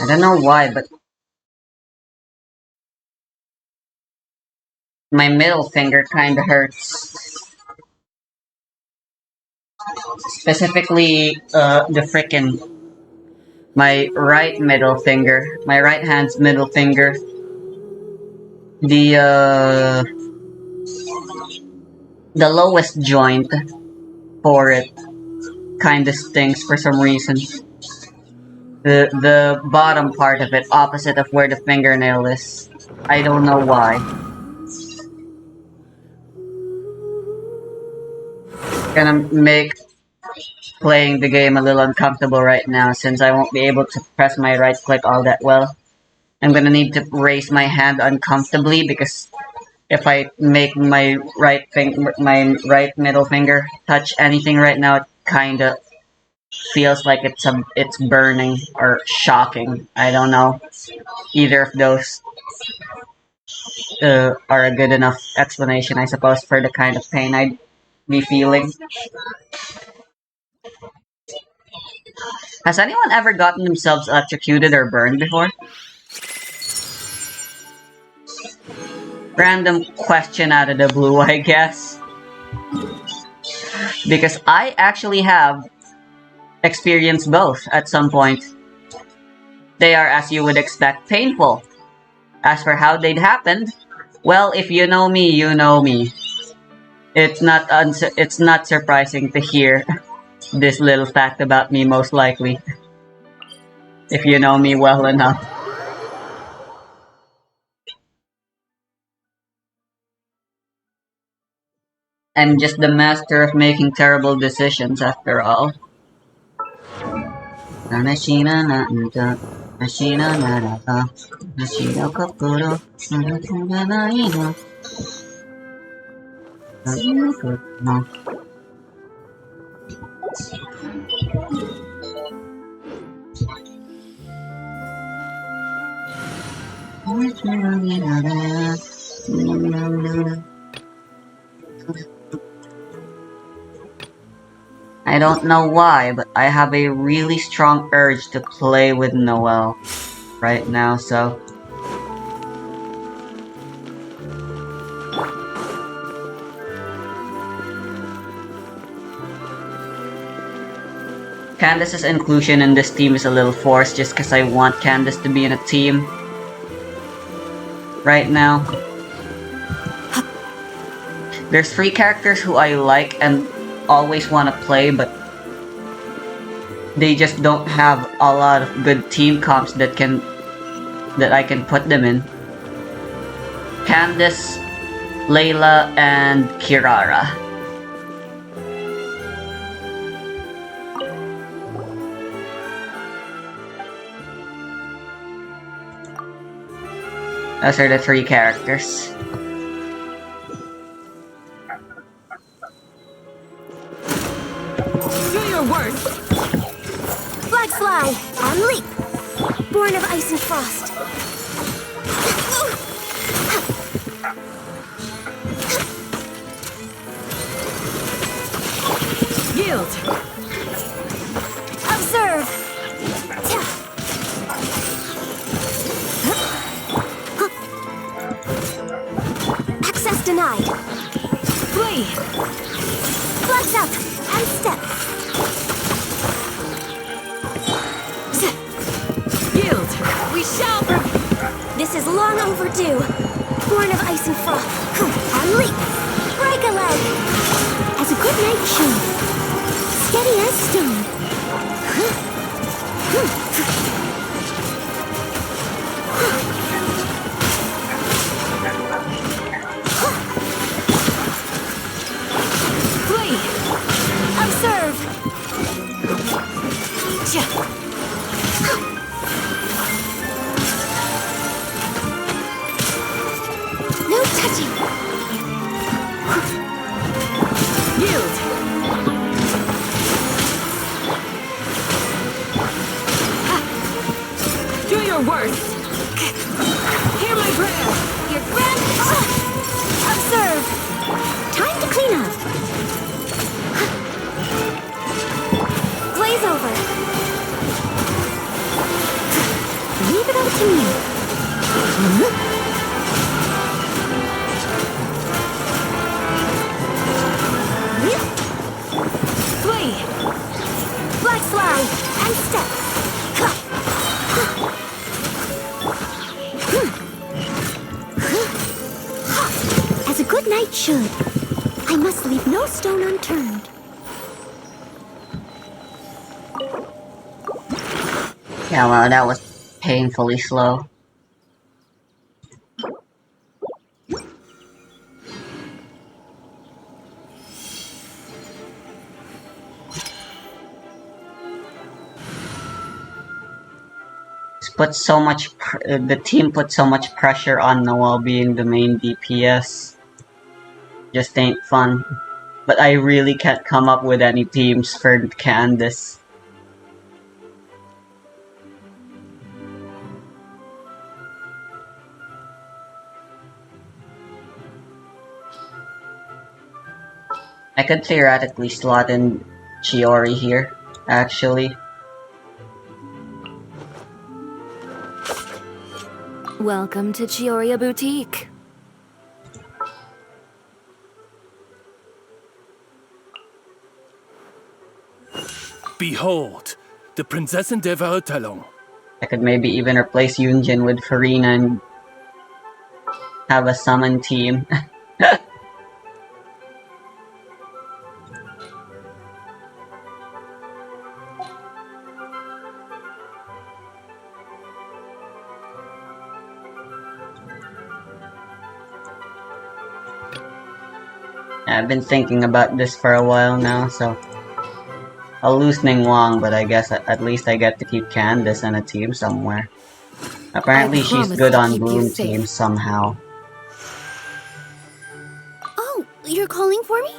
I don't know why, but my middle finger kinda hurts. Specifically, the frickin' my right middle finger, my right hand's middle finger. The lowest joint for it kinda stings for some reason. The bottom part of it, opposite of where the fingernail is. I don't know why. Gonna make playing the game a little uncomfortable right now since I won't be able to press my right click all that well. I'm gonna need to raise my hand uncomfortably because if I make my right middle finger touch anything right now, it kinda feels like it's burning or shocking. I don't know. Either of those are a good enough explanation, I suppose, for the kind of pain I'd be feeling. Has anyone ever gotten themselves electrocuted or burned before? Random question out of the blue, I guess. Because I actually have experienced both at some point. They are, as you would expect, painful. As for how they'd happened, well, if you know me, you know me. It's not surprising to hear this little fact about me, most likely. If you know me well enough. I'm just the master of making terrible decisions, after all. I don't know why, but I have a really strong urge to play with Noelle right now, so... Candace's inclusion in this team is a little forced just because I want Candace to be in a team right now. There's 3 characters who I like and always want to play, but they just don't have a lot of good team comps that I can put them in. Candace, Layla, and Kirara. Those are the 3 characters. Do your worst! Flag fly and leap! Born of ice and frost. Yield! Observe! Access denied. Flee! Flags up and step. Yield! We shall... This is long overdue. Born of ice and frost. And leap! Break a leg! As a good knight should. Steady as stone. Flee! Observe! the worst. Hear my prayer. Your grand... Observe. Time to clean up. Glaze over. Leave it up to me. Flee. Black slide and step. As a good knight should. I must leave no stone unturned. Yeah, well, that was painfully slow. Put so much the team put so much pressure on Noelle being the main DPS. Just ain't fun. But I really can't come up with any teams for Candace. I could theoretically slot in Chiori here, actually. Welcome to Chioria Boutique. Behold, the Prinzessin der Verurteilung. I could maybe even replace Yunjin with Farina and have a summon team. I've been thinking about this for a while now, so I'll lose Ning Wang, but I guess at least I get to keep Candace on a team somewhere. Apparently she's good on Bloom teams somehow. Oh, you're calling for me?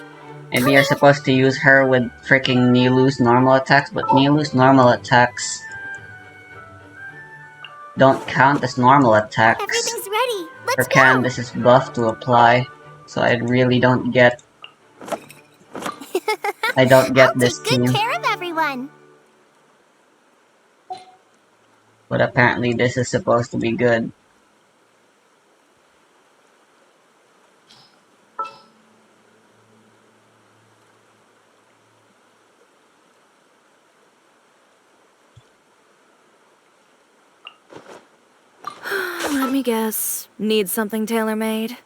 Maybe you're supposed to use her with freaking Nilu's normal attacks, but Nilu's normal attacks don't count as normal attacks. Everything's ready. For Let's go. Candace's buff to apply, so I really don't get. I don't get this I'll take team. good care of everyone. But apparently this is supposed to be good. Let me guess. Need something tailor-made?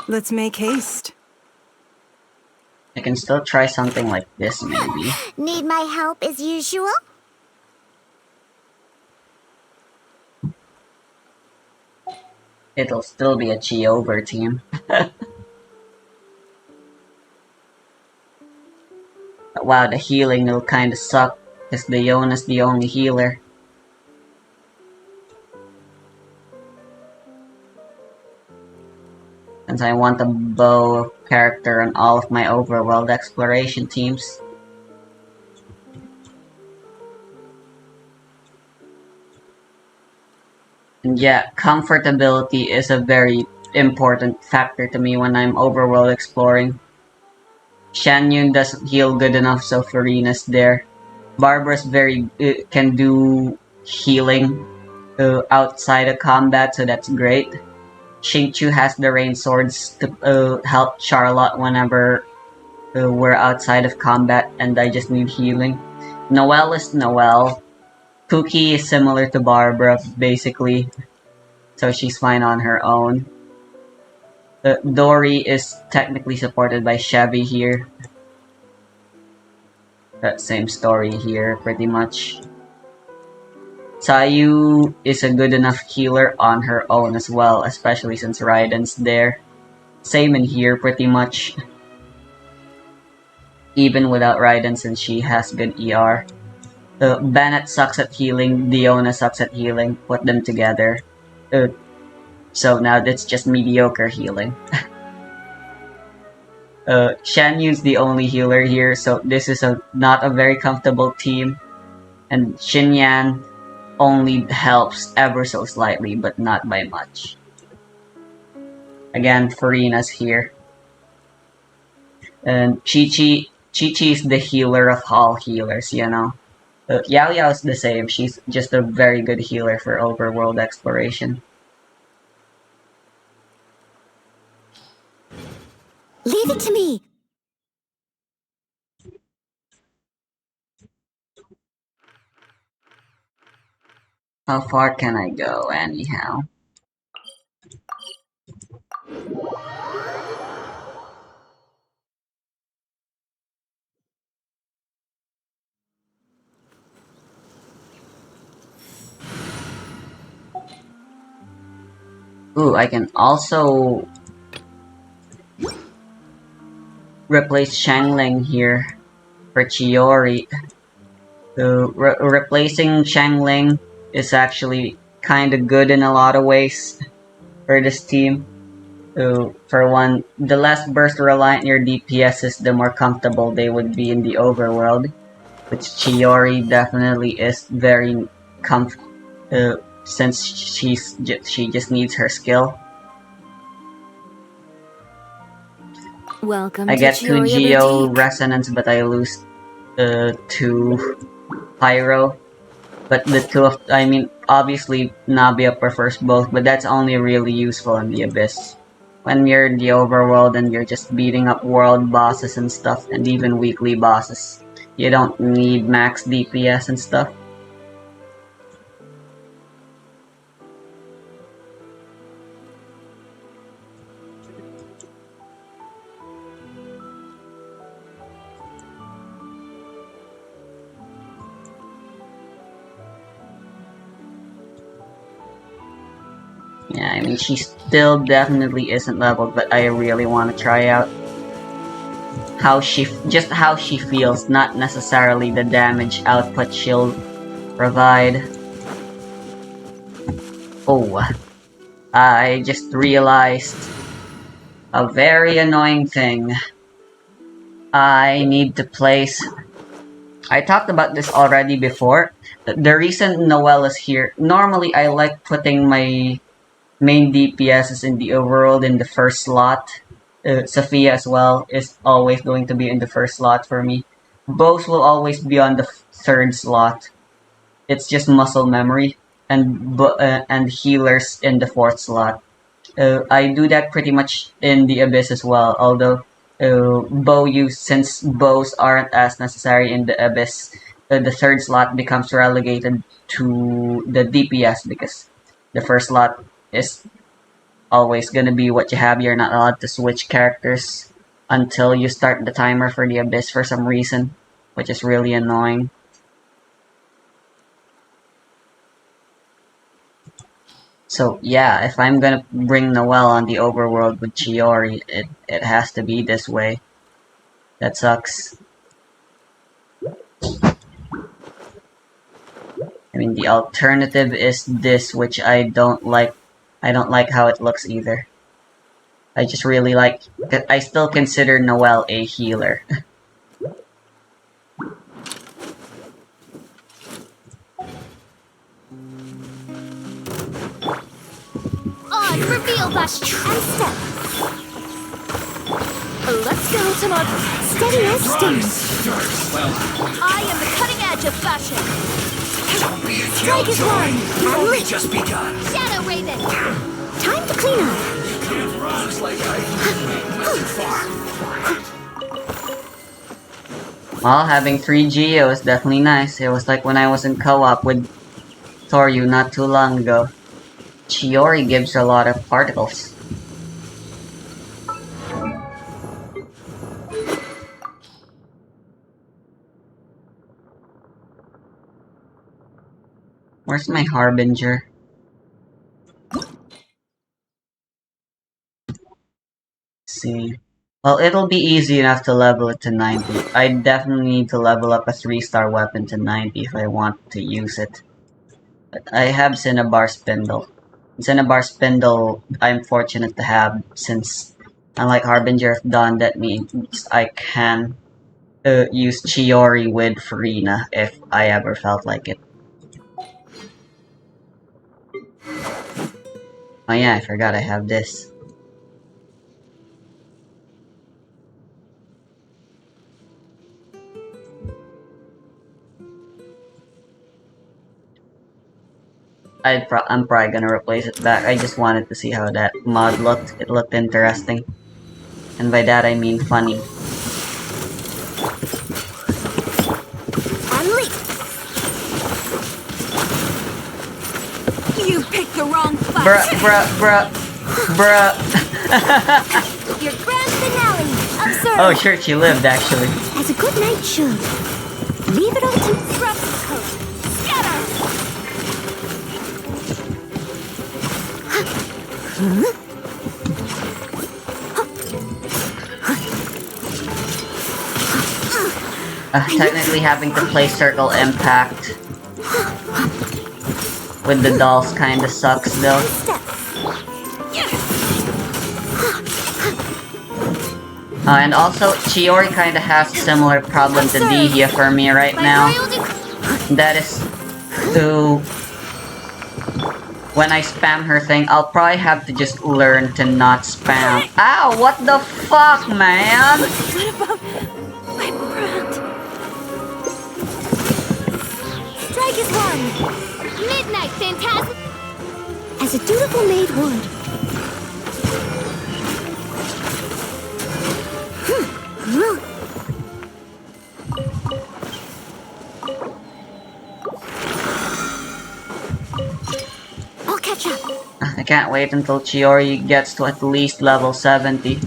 Let's make haste. I can still try something like this, maybe. Need my help as usual? It'll still be a Chiover team. But wow, the healing will kinda suck, because the Yona's the only healer. Since I want a bow character on all of my overworld exploration teams. And yeah, comfortability is a very important factor to me when I'm overworld exploring. Shan Yun doesn't heal good enough, so Farina's there. Barbara's can do healing outside of combat, so that's great. Xingqiu has the rain swords to help Charlotte whenever we're outside of combat and I just need healing. Noelle is Noelle. Cookie is similar to Barbara, basically. So she's fine on her own. Dory is technically supported by Chevy here. That same story here, pretty much. Sayu is a good enough healer on her own as well, especially since Raiden's there. Same in here, pretty much. Even without Raiden, since she has good ER. Bennett sucks at healing, Diona sucks at healing, put them together. So now it's just mediocre healing. Shan Yu's the only healer here, so this is not a very comfortable team. And Xinyan only helps ever so slightly, but not by much. Again, Furina's here. And Chi-Chi is the healer of all healers, you know. Yao Yao's the same. She's just a very good healer for overworld exploration. Leave it to me. How far can I go, anyhow? Ooh, I can also replace Xiangling here for Chiori. So replacing Xiangling is actually kind of good in a lot of ways for this team. So for one, the less burst reliant your DPS is, the more comfortable they would be in the overworld. Which Chiori definitely is very since she just needs her skill. Welcome I to get 2 Chioria Geo Boutique. Resonance, but I lose 2 Pyro. But the two of, I mean, obviously Nabia prefers both, but that's only really useful in the Abyss. When you're in the overworld and you're just beating up world bosses and stuff, and even weekly bosses, you don't need max DPS and stuff. Yeah, I mean, she still definitely isn't leveled, but I really want to try out how she feels, not necessarily the damage output she'll provide. Oh, I just realized a very annoying thing. I need to place... I talked about this already before. The reason Noelle is here, normally I like putting my main DPS in the overworld in the first slot. Sophia as well is always going to be in the first slot for me. Both will always be on the third slot. It's just muscle memory, and healers in the fourth slot. I do that pretty much in the Abyss as well, although bow use, since bows aren't as necessary in the Abyss, the third slot becomes relegated to the DPS because the first slot is always gonna be what you have. You're not allowed to switch characters until you start the timer for the Abyss for some reason, which is really annoying. So yeah, if I'm gonna bring Noelle on the overworld with Chiori, it has to be this way. That sucks. I mean, the alternative is this, which I don't like. I don't like how it looks either. I just really like... I still consider Noelle a healer. On, reveal that and step. Let's go, Tomato. Steady as stone. I am the cutting edge of fashion. Strike is one. And leap. Just begun. Shadow Raven. Time to clean up. Looks like too far. Well, having 3 Geo is definitely nice. It was like when I was in co-op with Thoryu not too long ago. Chiori gives a lot of particles. Where's my Harbinger? Let's see. Well, it'll be easy enough to level it to 90. I definitely need to level up a 3-star weapon to 90 if I want to use it. But I have Cinnabar Spindle. Cinnabar Spindle I'm fortunate to have, since unlike Harbinger of Dawn, that means I can use Chiori with Furina if I ever felt like it. Oh yeah, I forgot I have this. I'm probably gonna replace it back. I just wanted to see how that mod looked. It looked interesting. And by that I mean funny. And leap. You picked the wrong fight. Bruh. Your grand finale. Observe. Oh, sure, she lived actually. As a good knight should. Leave it all to Thrust Coat. Scatter. Technically having to play Circle Impact with the dolls kinda sucks though. Step. And also, Chiori kinda has a similar problem to Dihya for me right now. That is to... When I spam her thing, I'll probably have to just learn to not spam. Ow, what the fuck, man? What about my brand? Strike is one. Midnight Phantasm. As a dutiful maid would. I'll catch up. I can't wait until Chiori gets to at least level 70.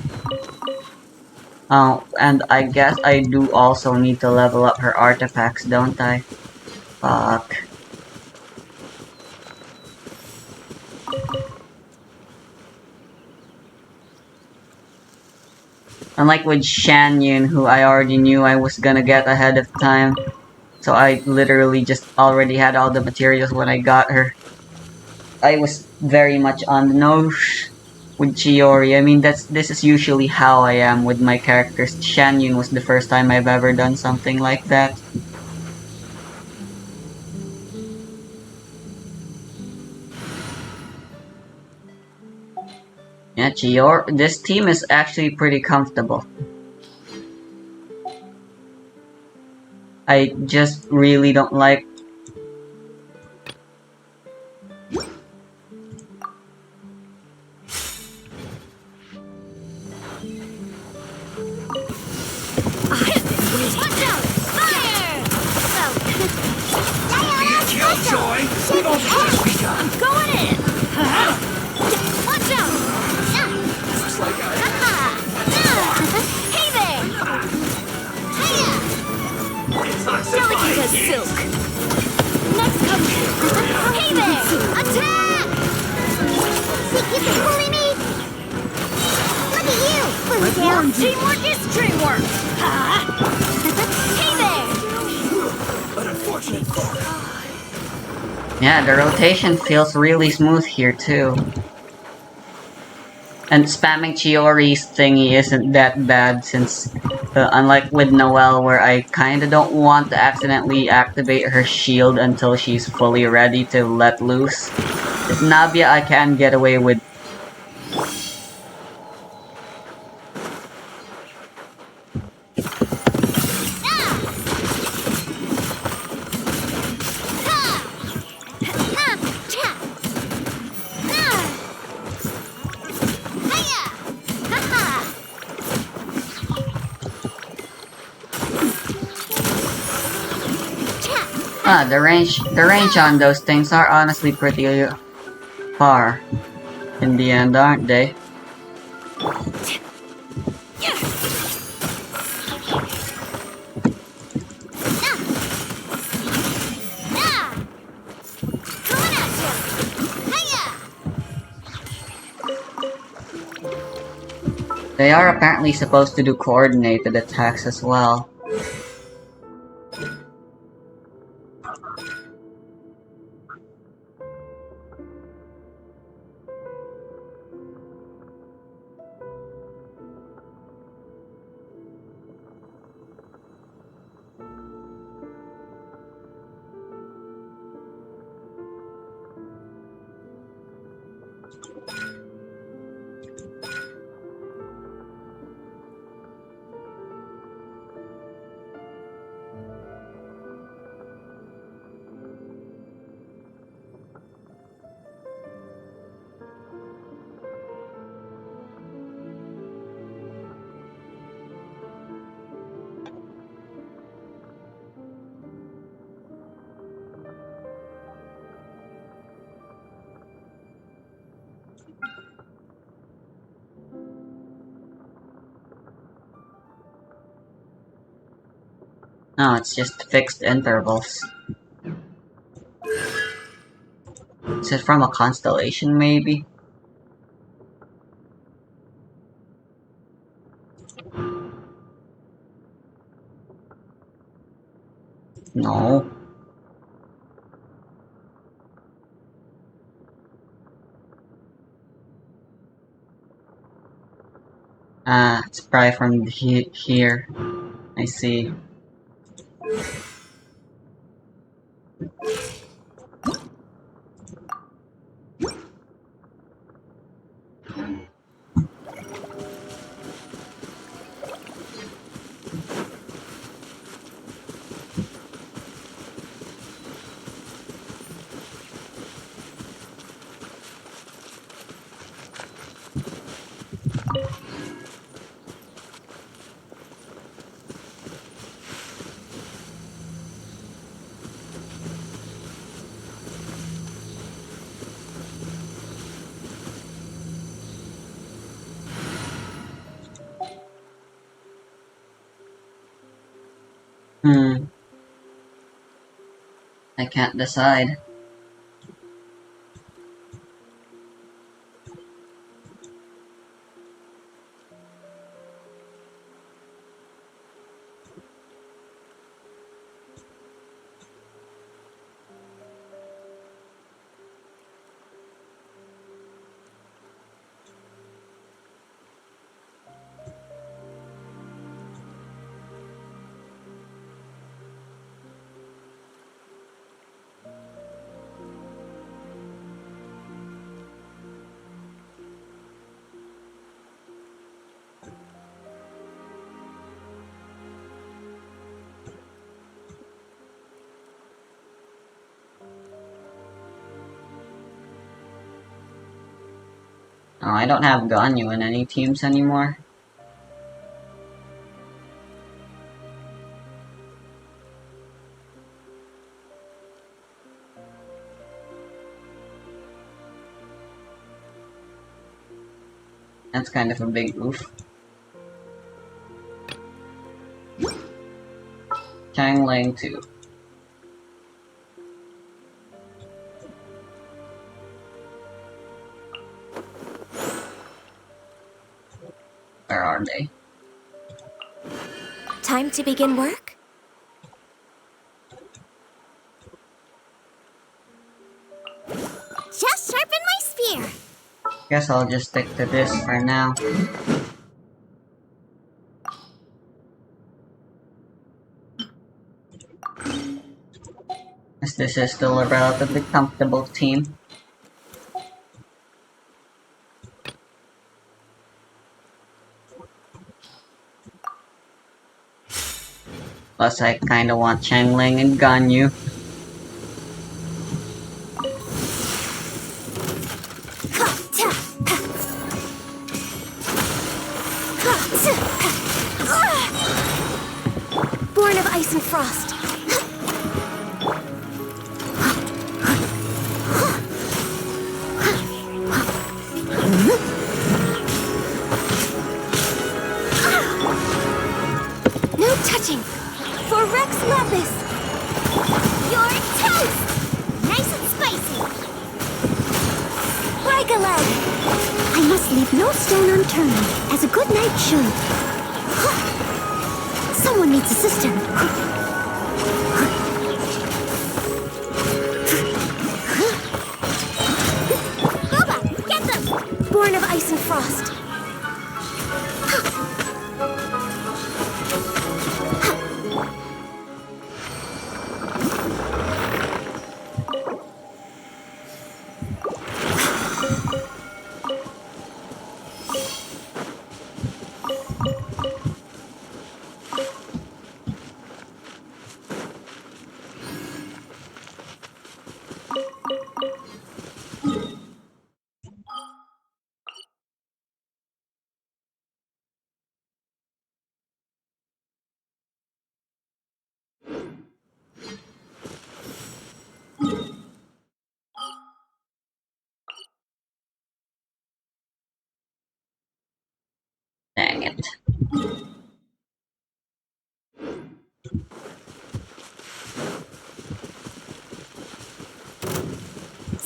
Oh, and I guess I do also need to level up her artifacts, don't I? Fuck. Unlike with Shan Yun, who I already knew I was gonna get ahead of time. So I literally just already had all the materials when I got her. I was very much on the nose with Chiori. I mean, this is usually how I am with my characters. Shan Yun was the first time I've ever done something like that. Yeah, Chiori, this team is actually pretty comfortable. I just really don't like... Watch out! Fire! Killjoy! We've only just begun! Going in! Watch out! Looks like I... Hey there! Hiya! It's not Delicate as silk. Next comes... Hey there! Attack! Think you can bully me? Look at you, bully tail. Teamwork is dreamwork! Hey there! An unfortunate fuck. Yeah, the rotation feels really smooth here too. And spamming Chiori's thingy isn't that bad since, unlike with Noelle where I kinda don't want to accidentally activate her shield until she's fully ready to let loose. With Nabia I can get away with... the range on those things are honestly pretty far in the end, aren't they? They are apparently supposed to do coordinated attacks as well. No, it's just fixed intervals. Is it from a constellation, maybe? No. Ah, it's probably from here. I see. I can't decide. Oh, I don't have Ganyu in any teams anymore. That's kind of a big oof. Changling too. Where are they? Time to begin work? Just sharpen my spear. Guess I'll just stick to this for now. As this is still a relatively comfortable team. Plus, I kinda want Changling and Ganyu. Born of ice and frost. No touching. For Rex Lapis. You're toast. Nice and spicy. Break-a-leg. I must leave no stone unturned, as a good knight should. Someone needs a cistern. Boba, get them! Born of ice and frost.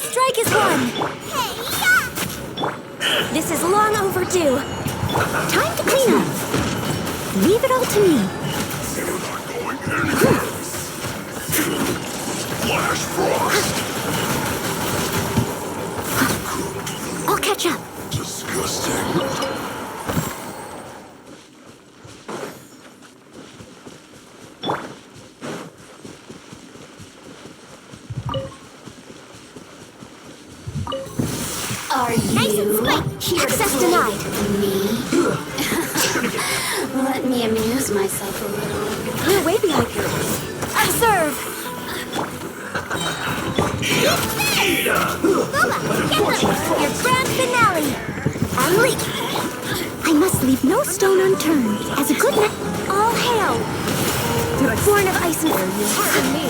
Strike is one! This is long overdue. Time to clean up. Leave it all to me. Flash frost. I'll catch up. Disgusting. Are you Nice and sweet. Access denied. me? Let me amuse myself a little. You're way behind. Observe. Boba, get them. Your grand finale. Unleash. I must leave no stone unturned. As a good man, all hail. Born of ice and pardon me.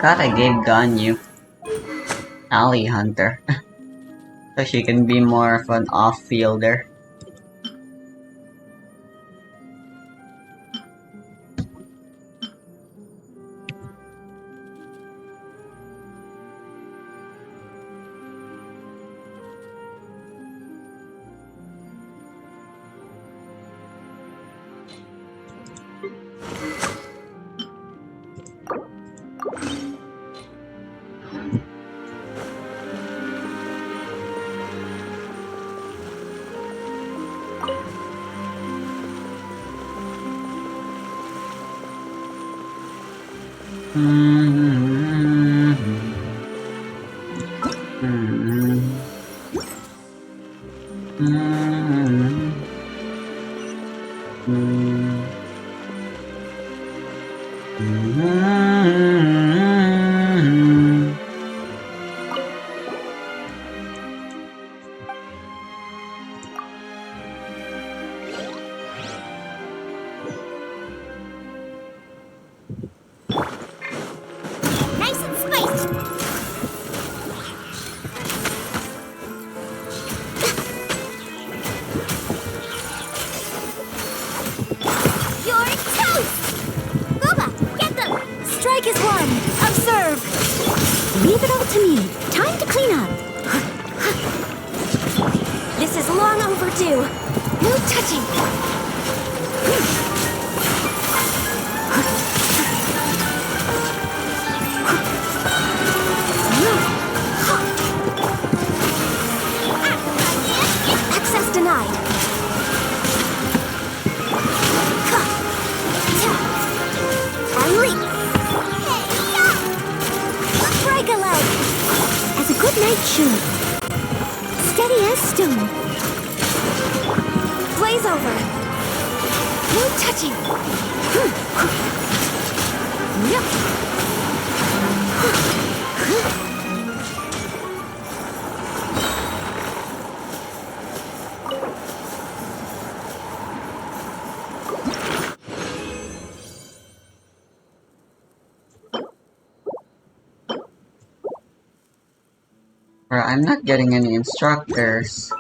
God, I gave Ganyu Alley Hunter. So she can be more of an off-fielder. Nice and spiced. You're toast! Boba, get them! Strike is one. Observe. Leave it all to me. Time to clean up. This is long overdue. No touching. Access denied. Unleash. Break a leg. As a good knight should. Steady as stone. Blaze over. No touching. Bro, I'm not getting any instructors.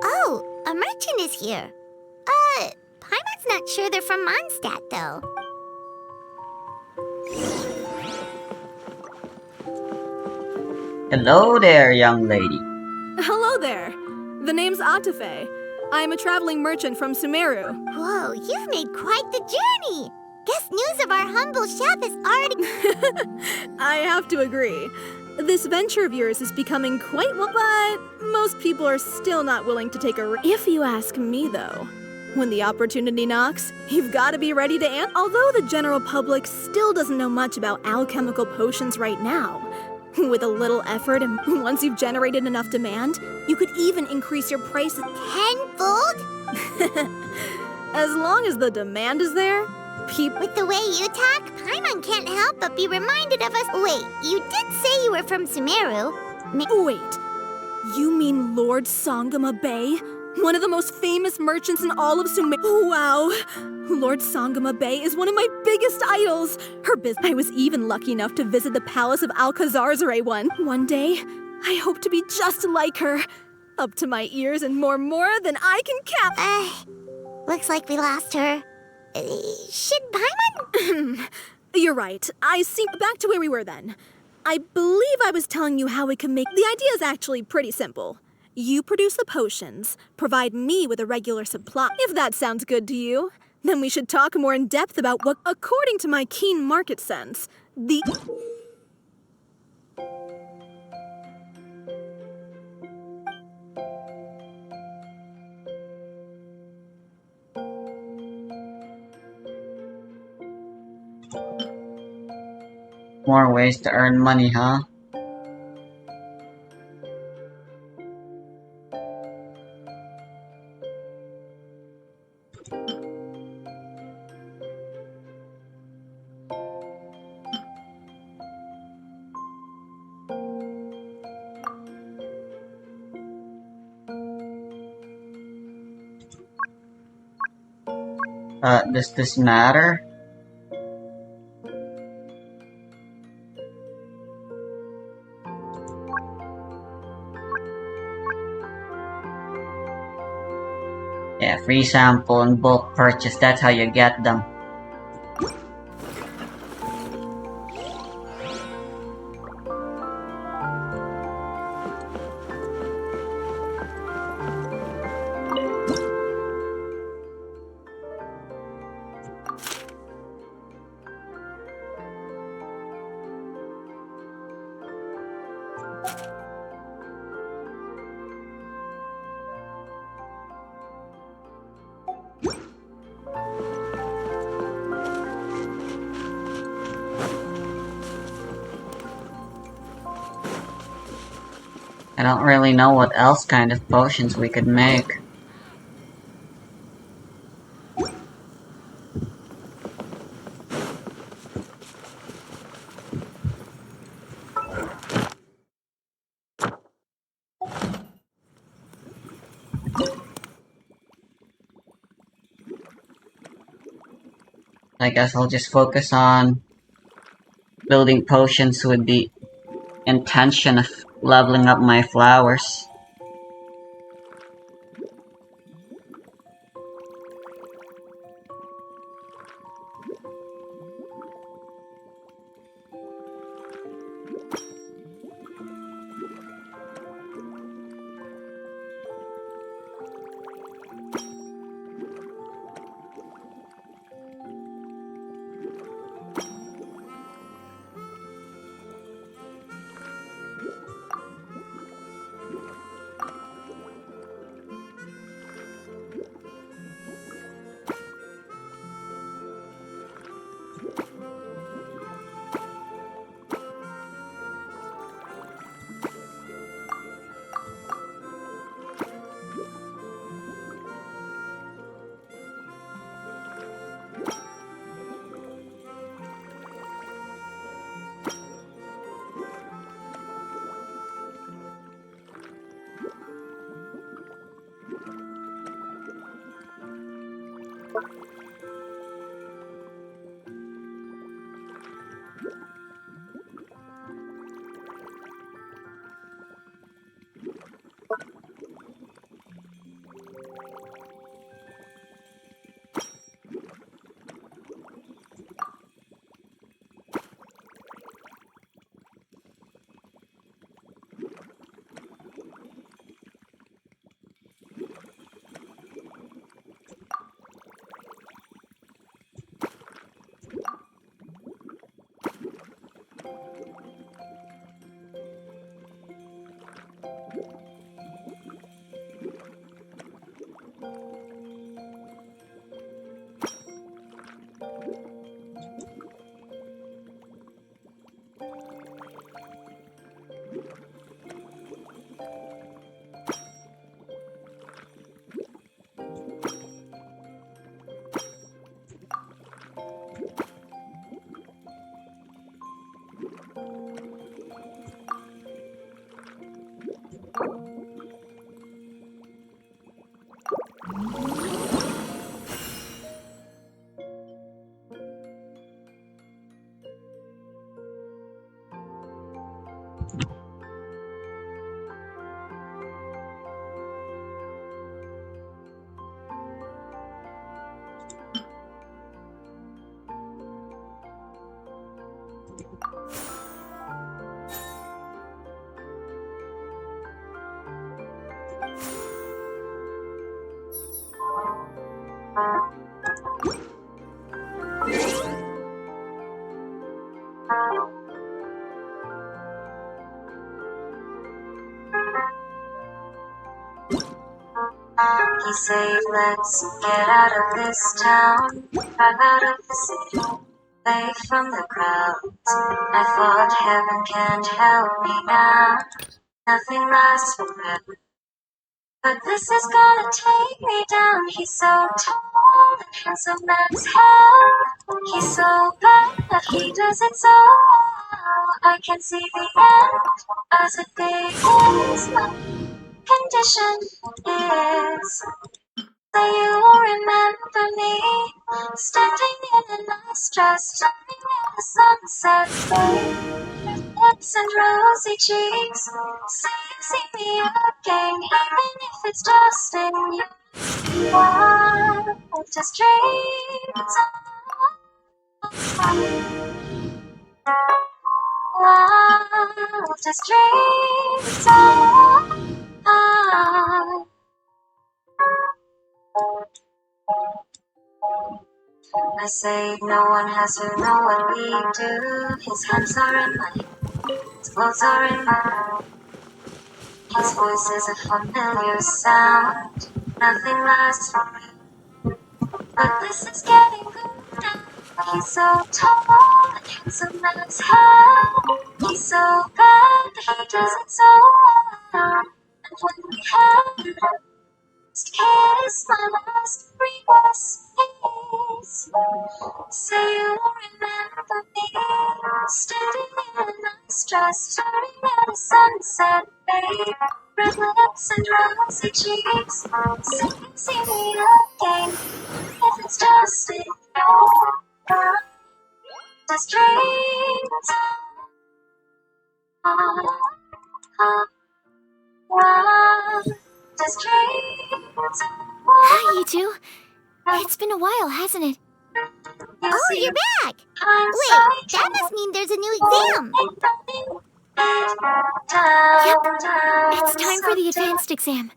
Oh, a merchant is here. Paimon's not sure they're from Mondstadt, though. Hello there, young lady. Hello there. The name's Atafe. I'm a traveling merchant from Sumeru. Whoa, you've made quite the journey. Guess news of our humble chef is already... I have to agree. This venture of yours is becoming quite well, but most people are still not willing to take a risk. If you ask me, though, when the opportunity knocks, you've got to be ready to answer. Although the general public still doesn't know much about alchemical potions right now, with a little effort and once you've generated enough demand, you could even increase your price tenfold? as long as the demand is there. With the way you talk, Paimon can't help but be reminded of us. Wait, you did say you were from Sumeru. Wait, you mean Lord Sangama Bay? One of the most famous merchants in all of Sumeru. Wow, Lord Sangama Bay is one of my biggest idols. I was even lucky enough to visit the palace of Alcazarzare one day. I hope to be just like her. Up to my ears and more than I can count. Looks like we lost her. Should Paimon? You're right. I see. Back to where we were then. I believe I was telling you how we can make... The idea is actually pretty simple. You produce the potions, provide me with a regular supply. If that sounds good to you, then we should talk more in depth about what, according to my keen market sense, the... More ways to earn money, huh? Does this matter? Yeah, free sample and bulk purchase, that's how you get them. I don't really know what else kind of potions we could make. I guess I'll just focus on building potions with the intention of leveling up my flowers. He said, let's get out of this town, drive out of the city, away from the crowds. I thought heaven can't help me now, nothing lasts forever. But this is gonna take me down. He's so tall and handsome as hell. He's so bad that he does it so well. I can see the end as it begins. My condition is that you will remember me standing in a nice dress, staring at the sunset babe. Lips and rosy cheeks, saying see me again, even if it's just in you. Wildest dreams wildest dreams I say no one has to know what we do. His hands are in my hair, his clothes are in my mouth. His voice is a familiar sound. Nothing lasts forever, but this is getting good now. He's so tall and handsome as hell. He's so bad that he does it so well. And when we have kiss, my last request is say you will remember me standing in a nice dress, staring at a sunset babe. Red lips and rosy cheeks, saying see me again if it's just in you. Just dreams. Just dreams. Hi, you two. It's been a while, hasn't it? Oh, you're back! Wait, that must mean there's a new exam! Yep, it's time for the advanced exam.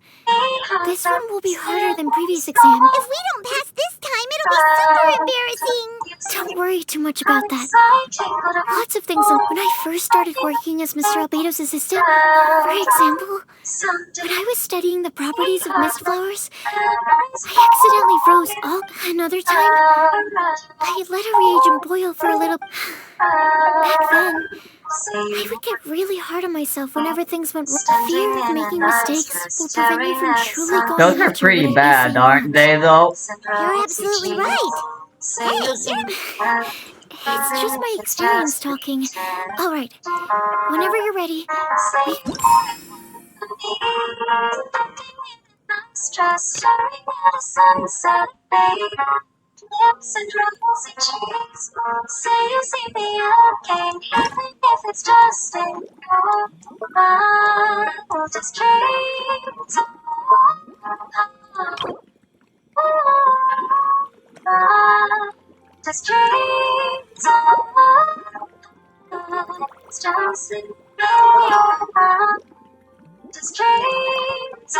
This one will be harder than previous exam. If we don't pass this time, it'll be super embarrassing! Don't worry too much about that. Lots of things. When I first started working as Mr. Albedo's assistant, for example, when I was studying the properties of mist flowers, I accidentally froze all. Another time, I let a reagent boil for a little. Back then, I would get really hard on myself whenever things went wrong. The fear of making mistakes will prevent you from truly going Those are after pretty what it is bad, that you aren't want. they, though? You're absolutely right. Hey, it's just my experience talking. All right, whenever you're ready. Just staring at a sunset, babe. Lips and rosy cheeks. Say you see me again, even if it's just in your mind. Just dreams. Just dreams. It's just in your mind. Just dreams.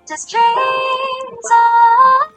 Just dreams on.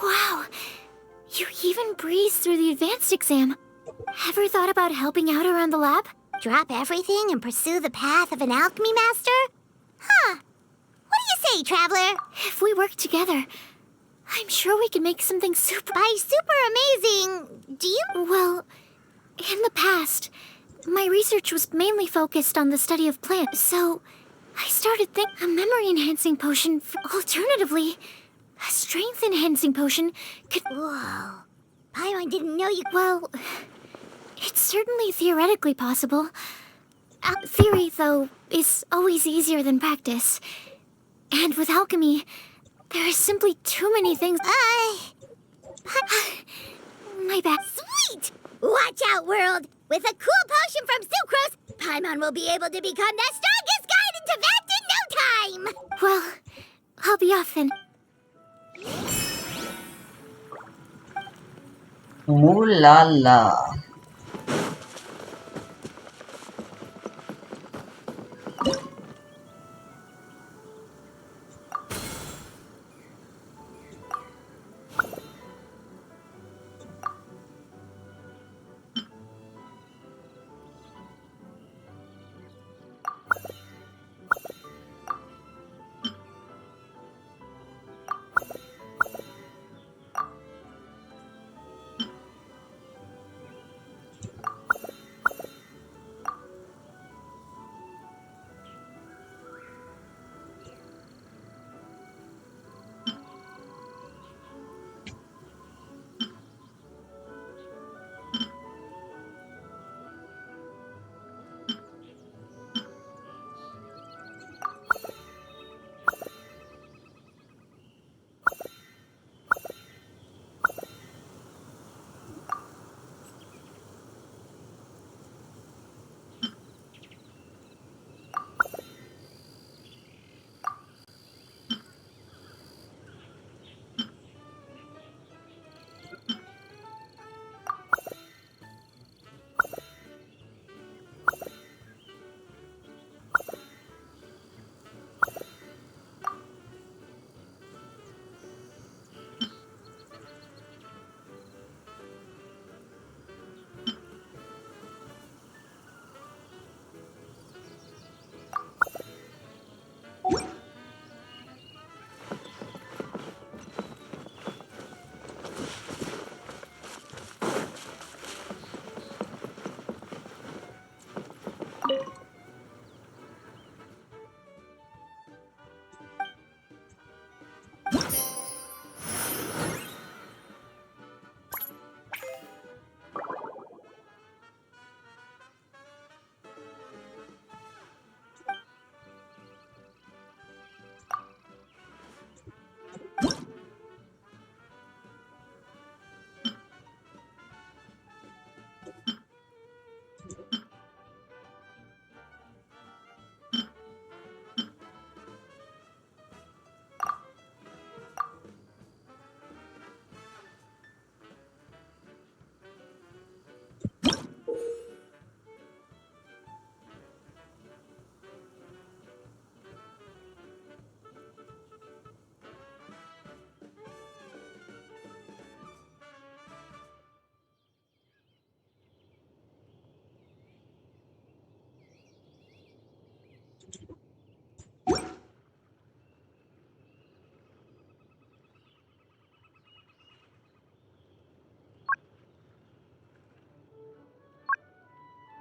Wow, you even breezed through the advanced exam. Ever thought about helping out around the lab? Drop everything and pursue the path of an alchemy master? Huh. What do you say, Traveler? If we work together, I'm sure we can make something super... By super amazing, do you... Well, in the past, my research was mainly focused on the study of plants, so I started thinking a memory-enhancing potion, alternatively, a strength-enhancing potion could... Whoa. Paimon didn't know you... Well, it's certainly theoretically possible. Theory, though, is always easier than practice. And with alchemy, there are simply too many things... My bad. Sweet! Watch out, world! With a cool potion from Sucrose, Paimon will be able to become the strongest guide into Vact in no time! Well, I'll be off then. Ooh la la.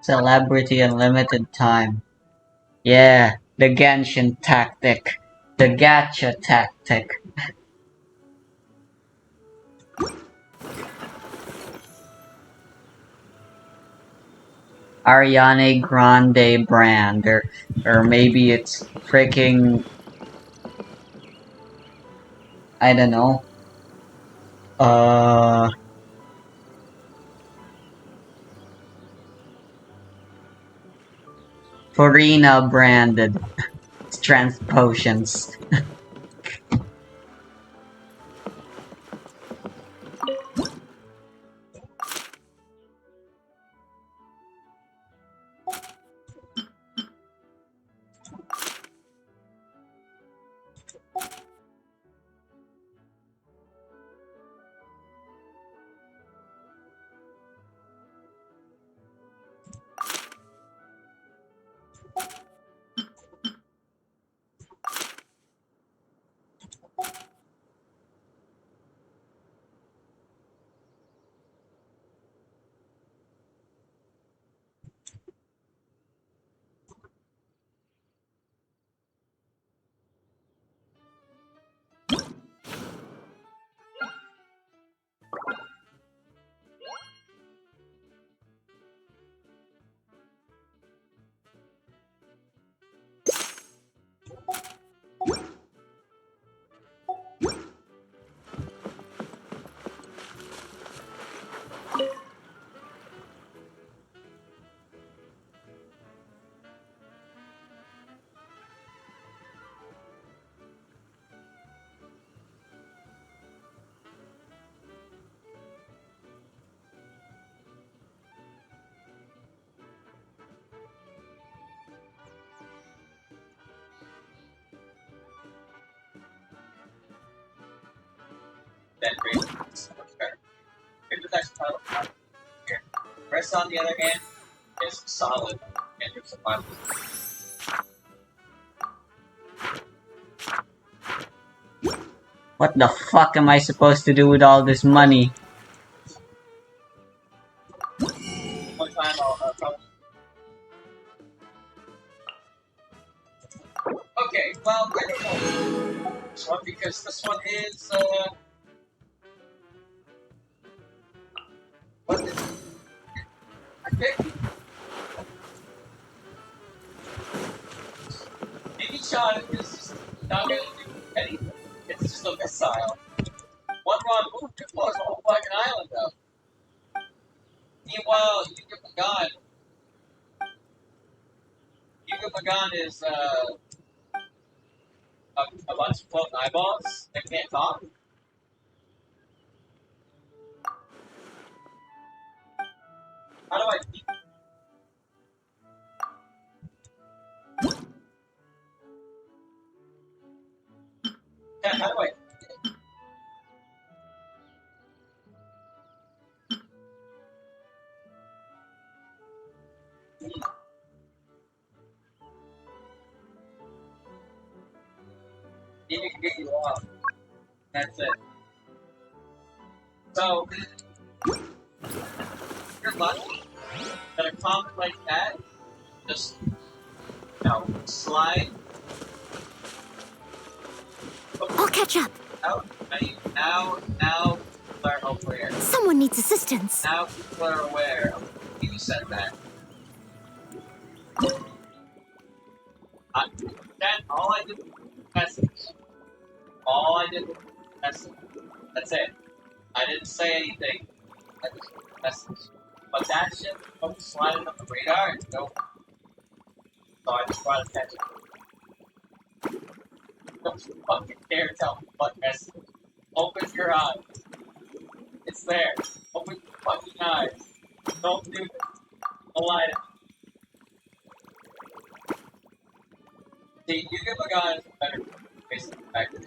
Celebrity Unlimited Time. Yeah, the Genshin tactic. The gacha tactic. Ariane Grande brand, or maybe it's freaking, I don't know. Purina branded strength potions. Then great. Okay. Good protection title. Here. Rest on the other hand is solid and your survival. What the fuck am I supposed to do with all this money? One time I'll probably. Okay, well, I don't know this one because this one is what is it? I picked Baby Shot is just not gonna do anything. It's just a missile. One wrong move could blow the whole fucking island up. Meanwhile, Yuga Pagan is a bunch of floating eyeballs that can't talk. How do I beat? Yeah, how do I? Maybe can get you off. That's it. So, you're lucky that a comet like that just, slide I'll catch up. out. I mean, now people are aware. Someone needs assistance. Now people are aware of you said that. All I did was message. All I did was message. That's it. I didn't say anything. I just message. But that shit don't slide on the radar and go. So I just brought attention. Don't you fucking dare tell me what message. Open your eyes. It's there. Open your fucking eyes. Don't do this. Don't lie to me. See, you give a guy a better basically back to the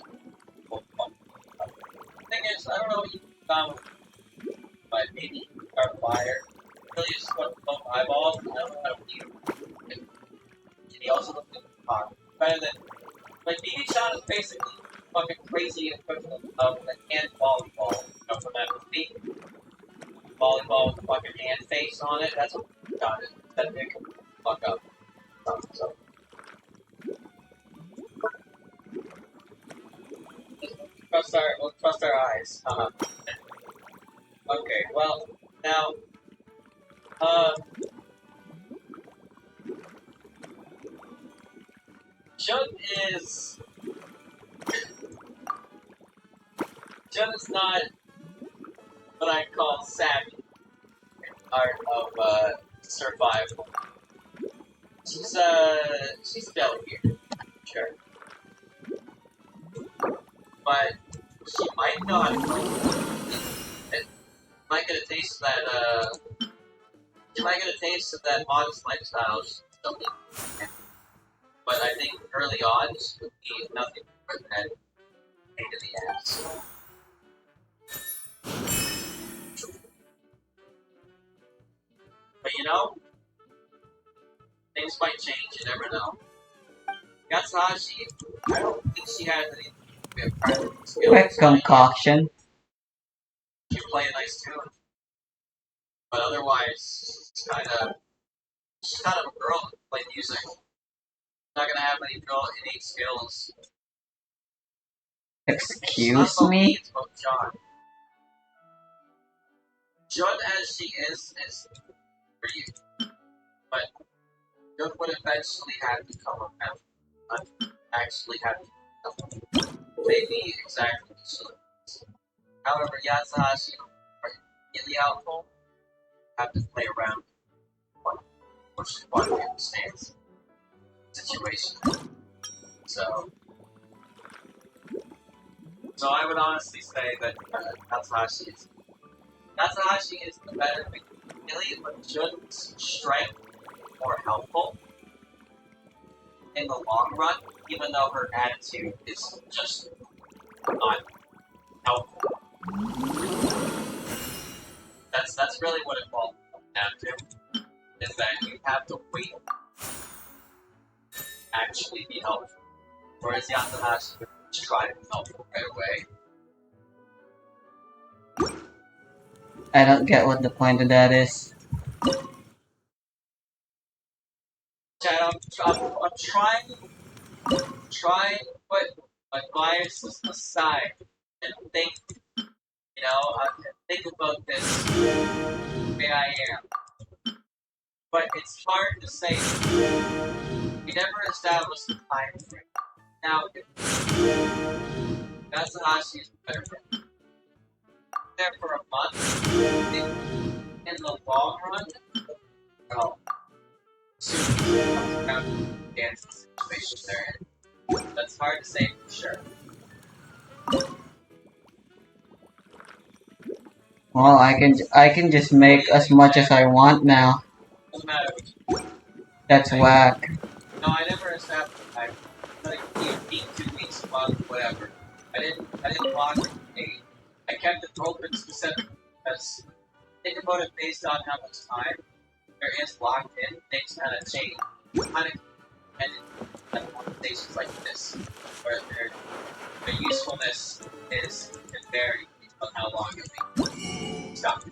thing is, I don't know what you found with, but maybe our fire really just put both eyeballs. I don't know how to beat him. And he also looked at the car. Better than, like, BB Shot is basically fucking crazy equivalent of a hand volleyball. From that movie. Volleyball with a fucking hand face on it. That's what BB Shot is. That big fuck up. So. We'll trust our eyes. Okay, well, now, Jun is not what I call savvy in art of, survival. She's delicate, sure. But she might not. It might get a taste of that. She might get a taste of that modest lifestyle. She still needs. But I think early on would be nothing more than a pain in the ass. But you know, things might change, you never know. Yatsuhashi, I don't think she has any practical skills. Quick concoction. She can play a nice tune. But otherwise, she's kind of a girl to play music. Not gonna have any real innate skills. Excuse It's not about me? It's about John. Jun as she is for you. But Jun would eventually have to come around. Not actually have to come. Maybe exactly so. However, Yatsuhashi, in the outfall, have to play around or she understands the situation. So I would honestly say that Yatsuhashi is the better affiliate, but Jun's strength more helpful in the long run, even though her attitude is just not helpful. That's really what it boils down to, is that you have to wait to actually be helpful. Whereas Yatsuhashi would try to be helpful right away. I don't get what the point of that is. Chad, I'm trying to put my biases aside and think, think about this the way I am. But it's hard to say. We never established the time frame. Now, Yatsuhashi is better than there for a month. In the long run, well, soon comes around to dance situation they're in. That's hard to say for sure. Well, I can just make as much as I want now. Doesn't matter which. That's whack. No, I never established time. Like week, 2 weeks, a month, whatever. I didn't lock it date. I kept it open specifically because think about it based on how much time there is locked in. Things kind of change. Kind of dependent on conversations like this, where their usefulness can vary based on how long it be. Stop.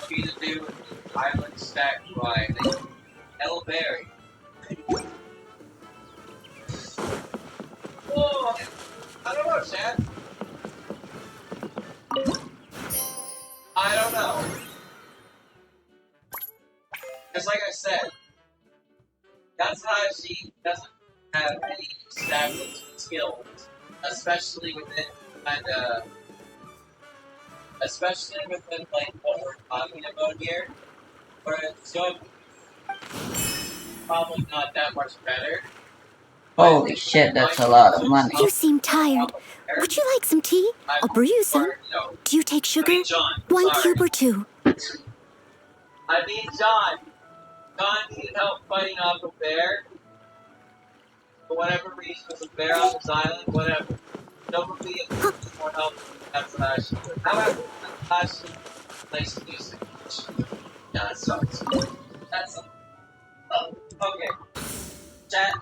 Be the dude island stacked by the Elberry. Whoa! I don't know, Chad. I don't know. Because like I said, Yatsuhashi doesn't have any established skills, especially within like what we're talking about here. Whereas Jun probably not that much better. Holy shit, that's a lot of money. You seem tired. Would you like some tea? I'll brew you some. Do you take sugar? John, 1 sorry. cube or 2? I mean, John. John needed help fighting off a bear. For whatever reason, there's a bear on this island, whatever. Nobody needs more help than Yatsuhashi. However, Yatsuhashi likes to do things. Yeah, that sucks. That's okay. Chat,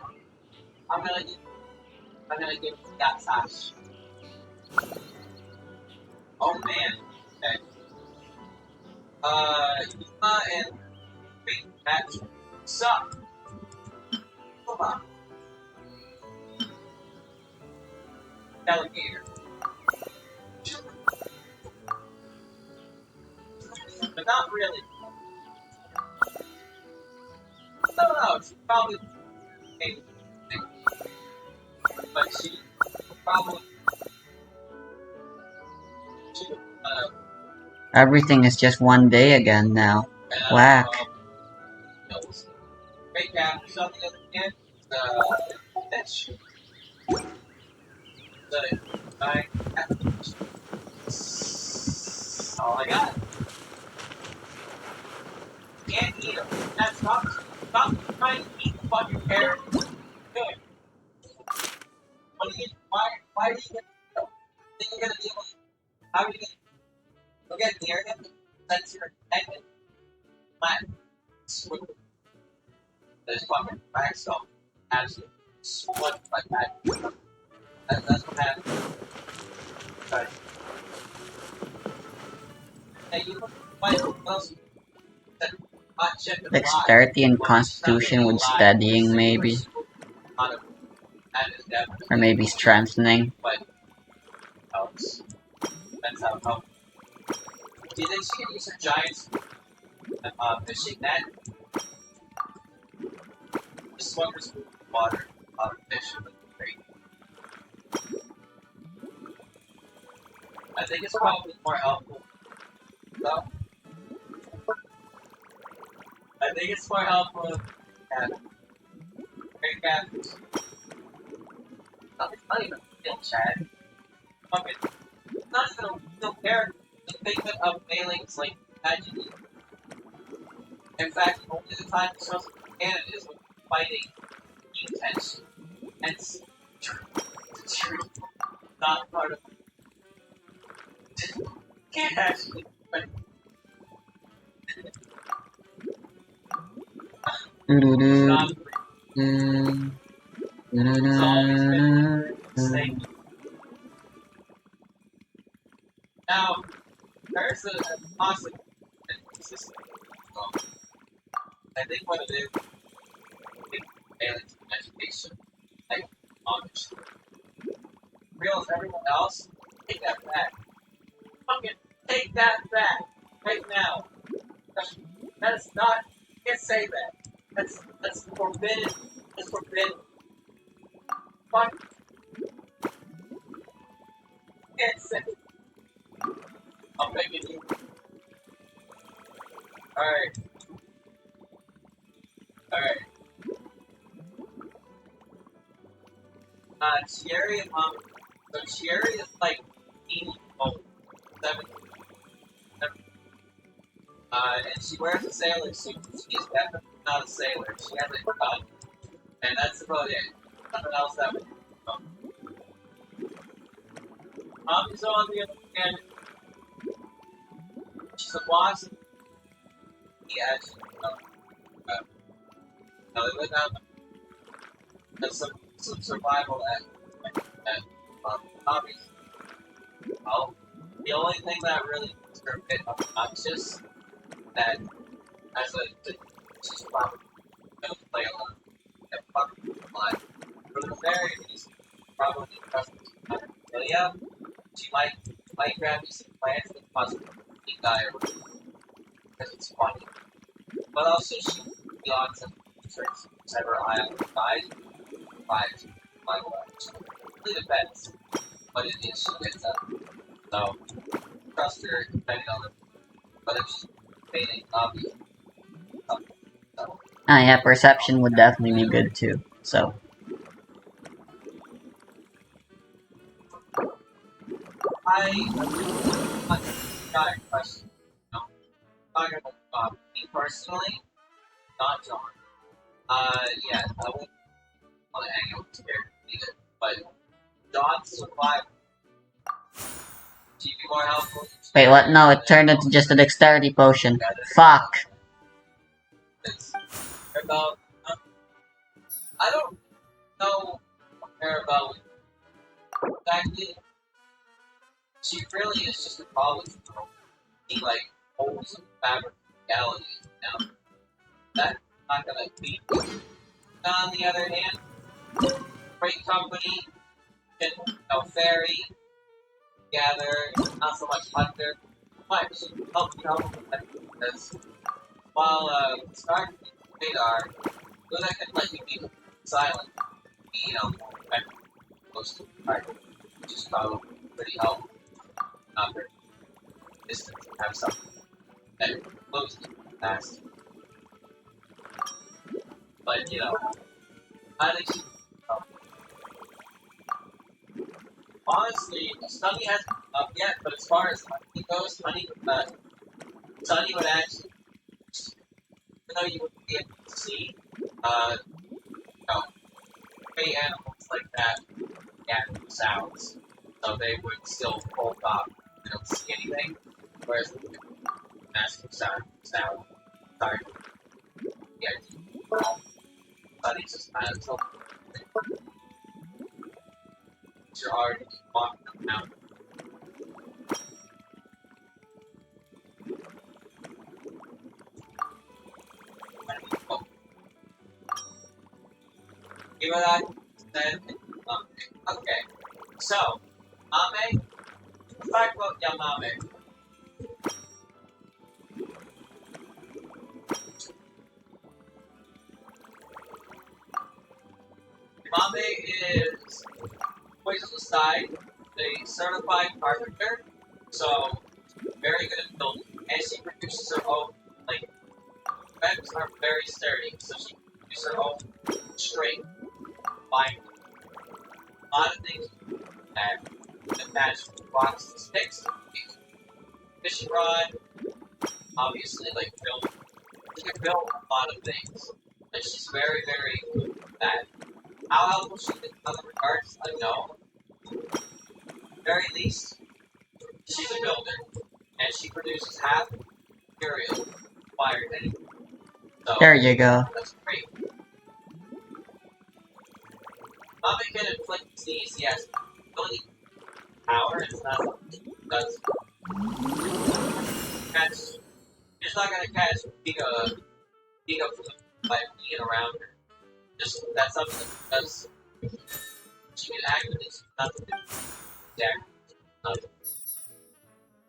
I'm gonna give Yatsuhashi. Oh man. Okay. Yuma and Big Match suck. Come on. Delegator. But not really. I don't know, she probably maybe. But she probably should Everything is just one day again now. Whack. Great cap, something other than that's all I got. can't eat them. That's stop trying to eat the fucking carrot. What are you doing? Why are you gonna think you're gonna be able to, how are you gonna get near him since you're connected? Flat. Swivel. This fucking flagstone absolutely split like that. That's what happened. Sorry. Hey, you look like else that hot shit in the Dexterity and constitution with studying, maybe. Or maybe strengthening. But helps. Depends how it helps. Do you think she can use her giant fishing net? Just swimmers with water, fish would be great. I think it's probably more helpful. Though. I think it's more helpful if great captains. Not even real Chad. Fucking not even a real character. The figment of Mailing's like tragedy. In fact, only the time it shows canon is when fighting intense. And it's true. Not part of can't actually but stop it's always been a mistake. Now, there's a possible inconsistent. I think what it is, Mailing's education, like, honest. Real as everyone else, take that back. Fucking take that back right now. That is not. You can't say that. That's forbidden. That's forbidden. Fuck. You can't say it. I'm begging you. Alright. Alright. Cherry and Mom. So Cherry is like 7. And she wears a sailor suit. She is definitely not a sailor. She has a gun. And that's about it. Nothing else that would so on the other hand, she's a boss. He actually, they live out some survival at hobbies. Well, the only thing that really makes her a bit obnoxious that as she's probably gonna play along and probably line. For the very least, probably trust Amelia. She might grab you some plants and possibly die or because it's funny. But also she beyond some tricks, sever eye dies, fives, by really depends what it is she gets up. So trust her depending on whether she's fading obvious. So Yeah, perception would definitely be good too. So I got a question. No, talking about me personally, not John. Yeah, I wouldn't want to hang out with here either. But John's survival. She'd be more helpful. wait, what? No, it turned into just a dexterity potion. Fuck. It's about. I don't know about exactly. She really is just a college girl. He like holds some fabric reality now. That's not gonna be. On the other hand, great company, can ferry, gather, not so much hunter. Might help you out because while starting radar, Luna can let you be silent, close to the target, which is probably pretty helpful. Not very distant to have something that close to fast. But I think she honestly, Sunny hasn't up yet, but as far as Honey goes, Sunny would actually though you would be able to see, prey animals like that get sounds, so they would still hold off. They don't see anything, whereas the massive sound, sorry, yeah, but it's just kind of tilted. You're already walking them out. Give it that, then, okay. So, Ame, let's talk about Yamame. Yamame is, ways on the side, a certified carpenter, so very good at building, and she produces her own, like, webs are very sturdy, so she produces her own string, line, a lot of things that attach rocks and sticks, fishing rod, obviously, like, build, she can build a lot of things, and she's very, very good at that. How helpful she is in other regards, unknown. Very least, she's a builder, and she produces half the material required anyway. So, There you go. that's great. Mame can inflict disease, yes. Ability power is not something she does. Catch. She's not gonna catch Pika by being around her. Just that's something that does. She can actively do nothing. Yeah, nothing.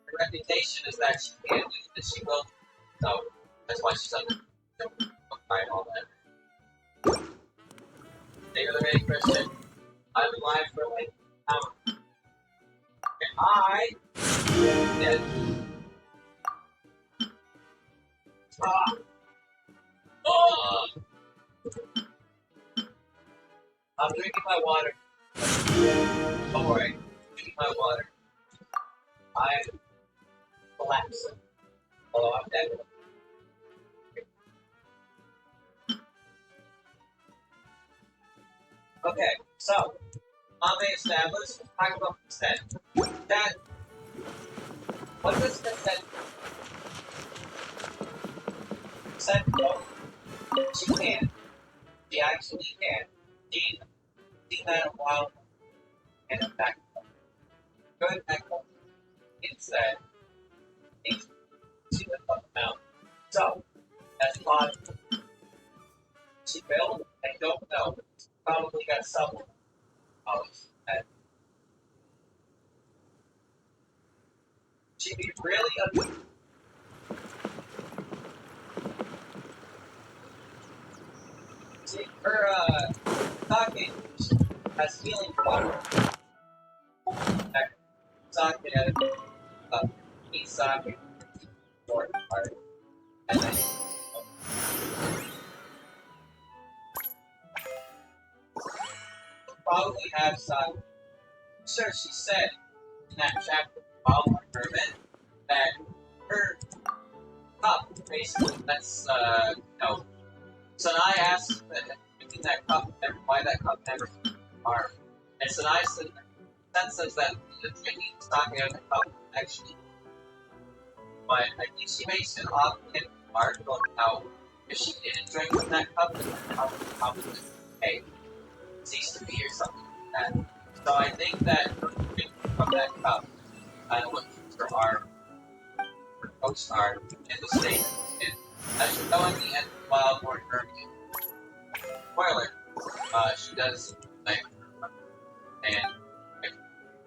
Her reputation is that she can do that she will. So that's why she's under fight all that. They are the main Christian. I've been live for like an hour. And I dead. Oh! I'm drinking my water. Don't worry. I'm drinking my water. I'm collapsing. Although I'm dead. Okay, so, Ame established, let's talk about consent. That, what does consent do? Consent, no, she can. She actually can. Seen that a while, and in fact, good echo instead, she would fuck them out. So, that's logical. She built, I don't know, probably got someone else that she'd be really see, her, talking has healing water. That socket has each socket, short part, and then probably have some. Sure, she said in that chapter about Herman that her cup, basically, that's, no. So I asked that cup, why that cup never arm. And so I said, that says that the drinking stock out of the cup, actually. But I think she makes an off-hit remark about how if she didn't drink from that cup, then the cup would probably hey, cease to be or something like that. So I think that drinking from that cup kind of what keeps her arm, her coach arm, in the state. And as you know, in the end of Wildborn Hermia, spoiler, she does, like, and I'm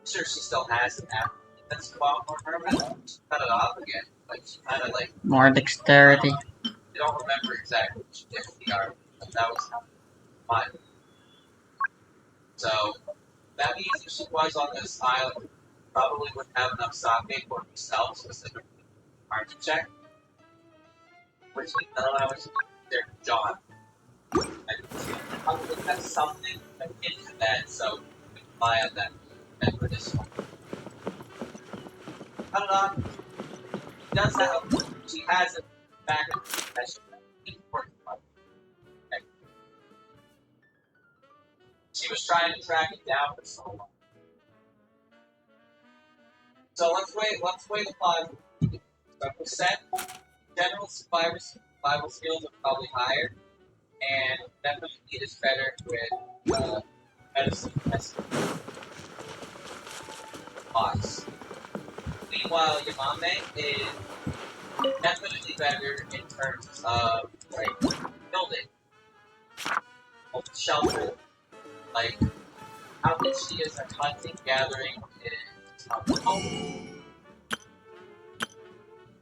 sure she still has it after that's Wildborn Hermia. She cut it off again. Like, she kind of, like, More dexterity. I don't remember exactly what she did with the arm, but that was fine. So, that means if she was on this island, probably wouldn't have enough sake for herself, specifically hard to check. Which means that I was there for John. I probably has something akin to that, so we can rely on that and for this one. I don't know. She does have, she has it back in the profession She was trying to track it down for so long. So let's weigh the positive. So percent, general survival skills are probably higher, and definitely is better with medicine testing. Boss. Meanwhile, Yamame is definitely better in terms of like building, shelter, like how good she is at hunting, gathering, is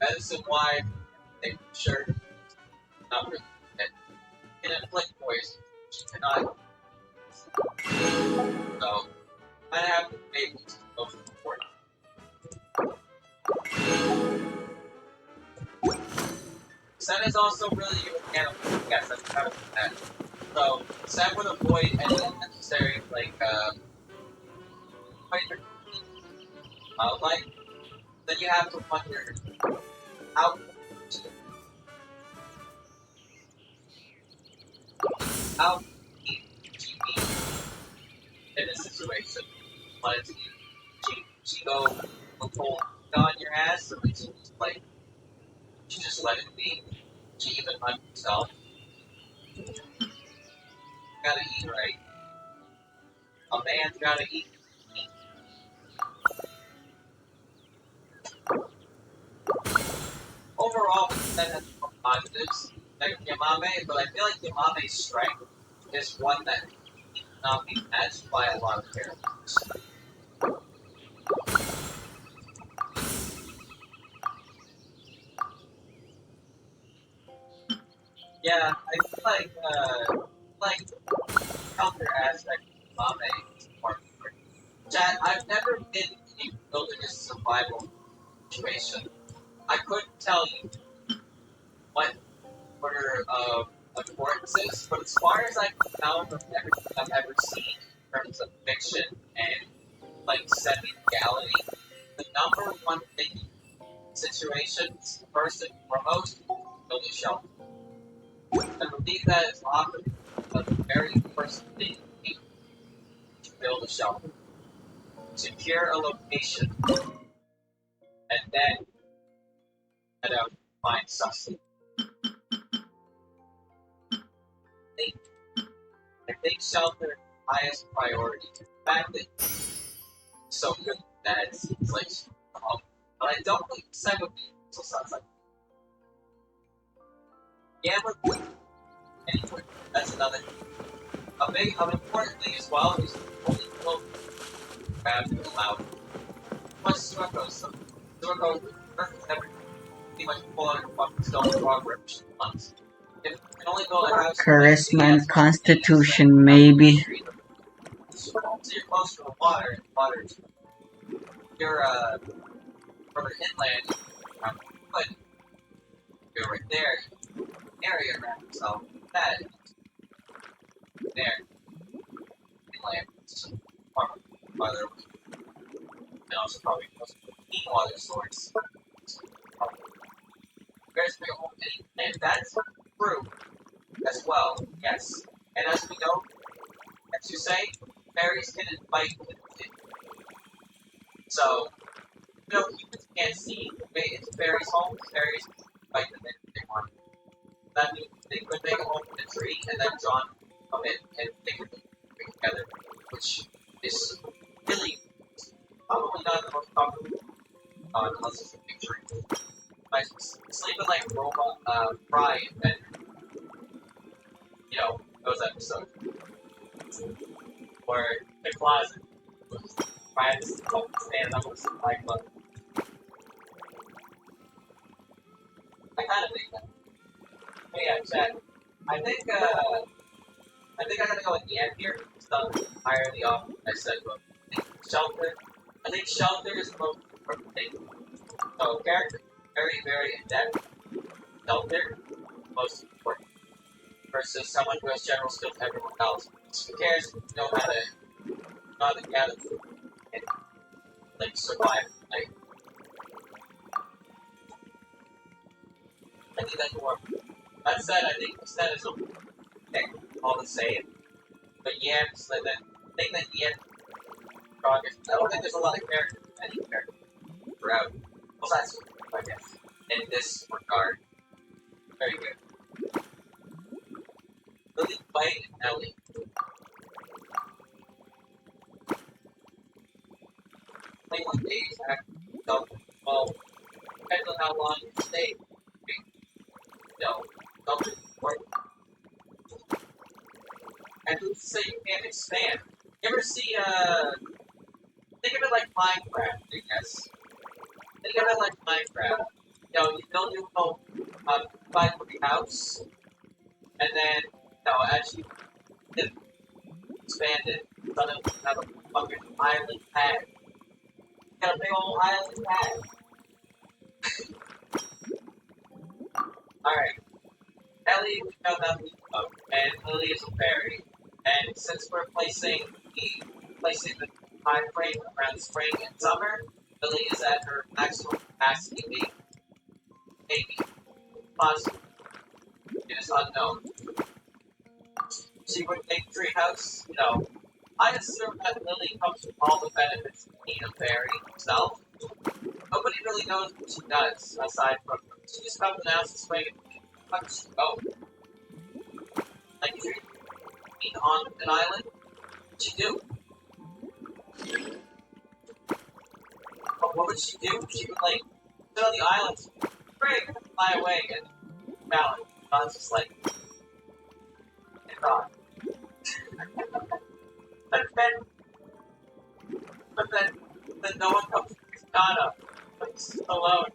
medicine wise, make sure not really that can inflict poison. She cannot. So I have to make it most important. Sen is also really animal. Yes, that's kind of that. So Sen would avoid any unnecessary like wildlife. Then you have to wonder how she in a situation. But she go a full gun your ass, or she just like she just let it be. She even hunt herself. Gotta eat right. A man's gotta eat. Overall, that has some positives. Like Yamame, but I feel like Yamame's strength is one that cannot be matched by a lot of characters. Yeah, I feel like counter aspect of Yamame is more important. Chad, I've never been in a wilderness survival situation. I couldn't tell you what order of importance is, but as far as I can tell from everything I've ever seen in terms of fiction and like semi-reality, the number one thing situations, first and foremost, build a shelter. I believe that is often the very first thing you need to build a shelter. Secure a location, and then head out and find sustenance. I think shelter is the highest priority. The fact that it's so good that it's like, but I don't think Sen would be so sounds like. Gamma, anyway, that's another thing. An important thing as well is only people grab and allow. Much Sueco, so Sueco never pretty much pull out a fucking stone frog rip once. If you can only build a house, Charisma and constitution, maybe. so you're close to the water, and the water is you're further inland, but you're right there, area around yourself, that there, inland, farther away, and also probably close to the clean water source. There's big home, and that's true as well, yes. And as we know, as you say, fairies can invite within. So, you know, humans can't see the way into fairies' homes, fairies invite them in if they want. That means they could make a home in a tree, and then John come in and they could be together, which is really probably not the most comfortable, unless it's a picture. I sleep in like Roma, Fry, and then, you know, those episodes. Or the closet. I had to stand up with some like club. I kind of think that. But yeah, Chad. I think I gotta go with the end here. It's done entirely off. I said, but I think shelter. I think shelter is the most important thing. So character, very, very in depth. Shelter, most important. Versus someone who has general skills to everyone else. Who cares if you know how to gather food and like survive? Like, I think that's more. That said, I think instead is okay, all the same. But yams, like then think that he had progress. I don't think there's a lot of characters, any characters throughout. Well, that's, I guess, in this regard. Very good. Lily, White, and Ellie. 21 days after Delta. Well, depends on how long you stay. Delta is important. And who's to say you can't expand? You ever see, think of it like Minecraft, I guess. Think of it like Minecraft. You build your home, 5-story house, and then, as you expand it, suddenly you have a fucking island pad. You got a big old island pad. Alright. Ellie, we know nothing of, and Lily is a fairy. And since we're placing the time frame around spring and summer, Lily is at her maximum capacity, maybe, possibly. It is unknown. She would make treehouse, I assume that Lily comes with all the benefits of being a fairy herself. Nobody really knows what she does, aside from she just comes and asks spring and how does she go? Like, if you're on an island, what'd she do? What would she do? She would, like, sit on the island, great, fly away, and balance. I was just like, and gone. but then no one comes to pick Scott up. He's alone.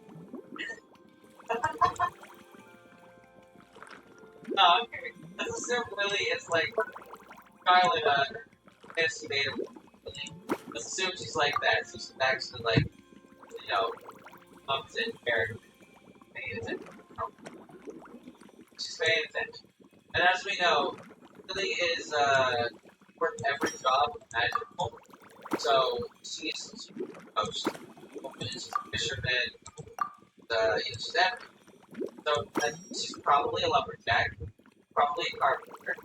No, I'm kidding. Let's assume Lily is like Scarlet, fantasy made of Lily. Let's assume she's like that, so she's actually like, comes in character. Paying attention. She's paying attention. And as we know, Lily is, worked every job imaginable. So, she's a coach, she's a fisherman, she's everything. So, she's probably a lumberjack, probably a carpenter,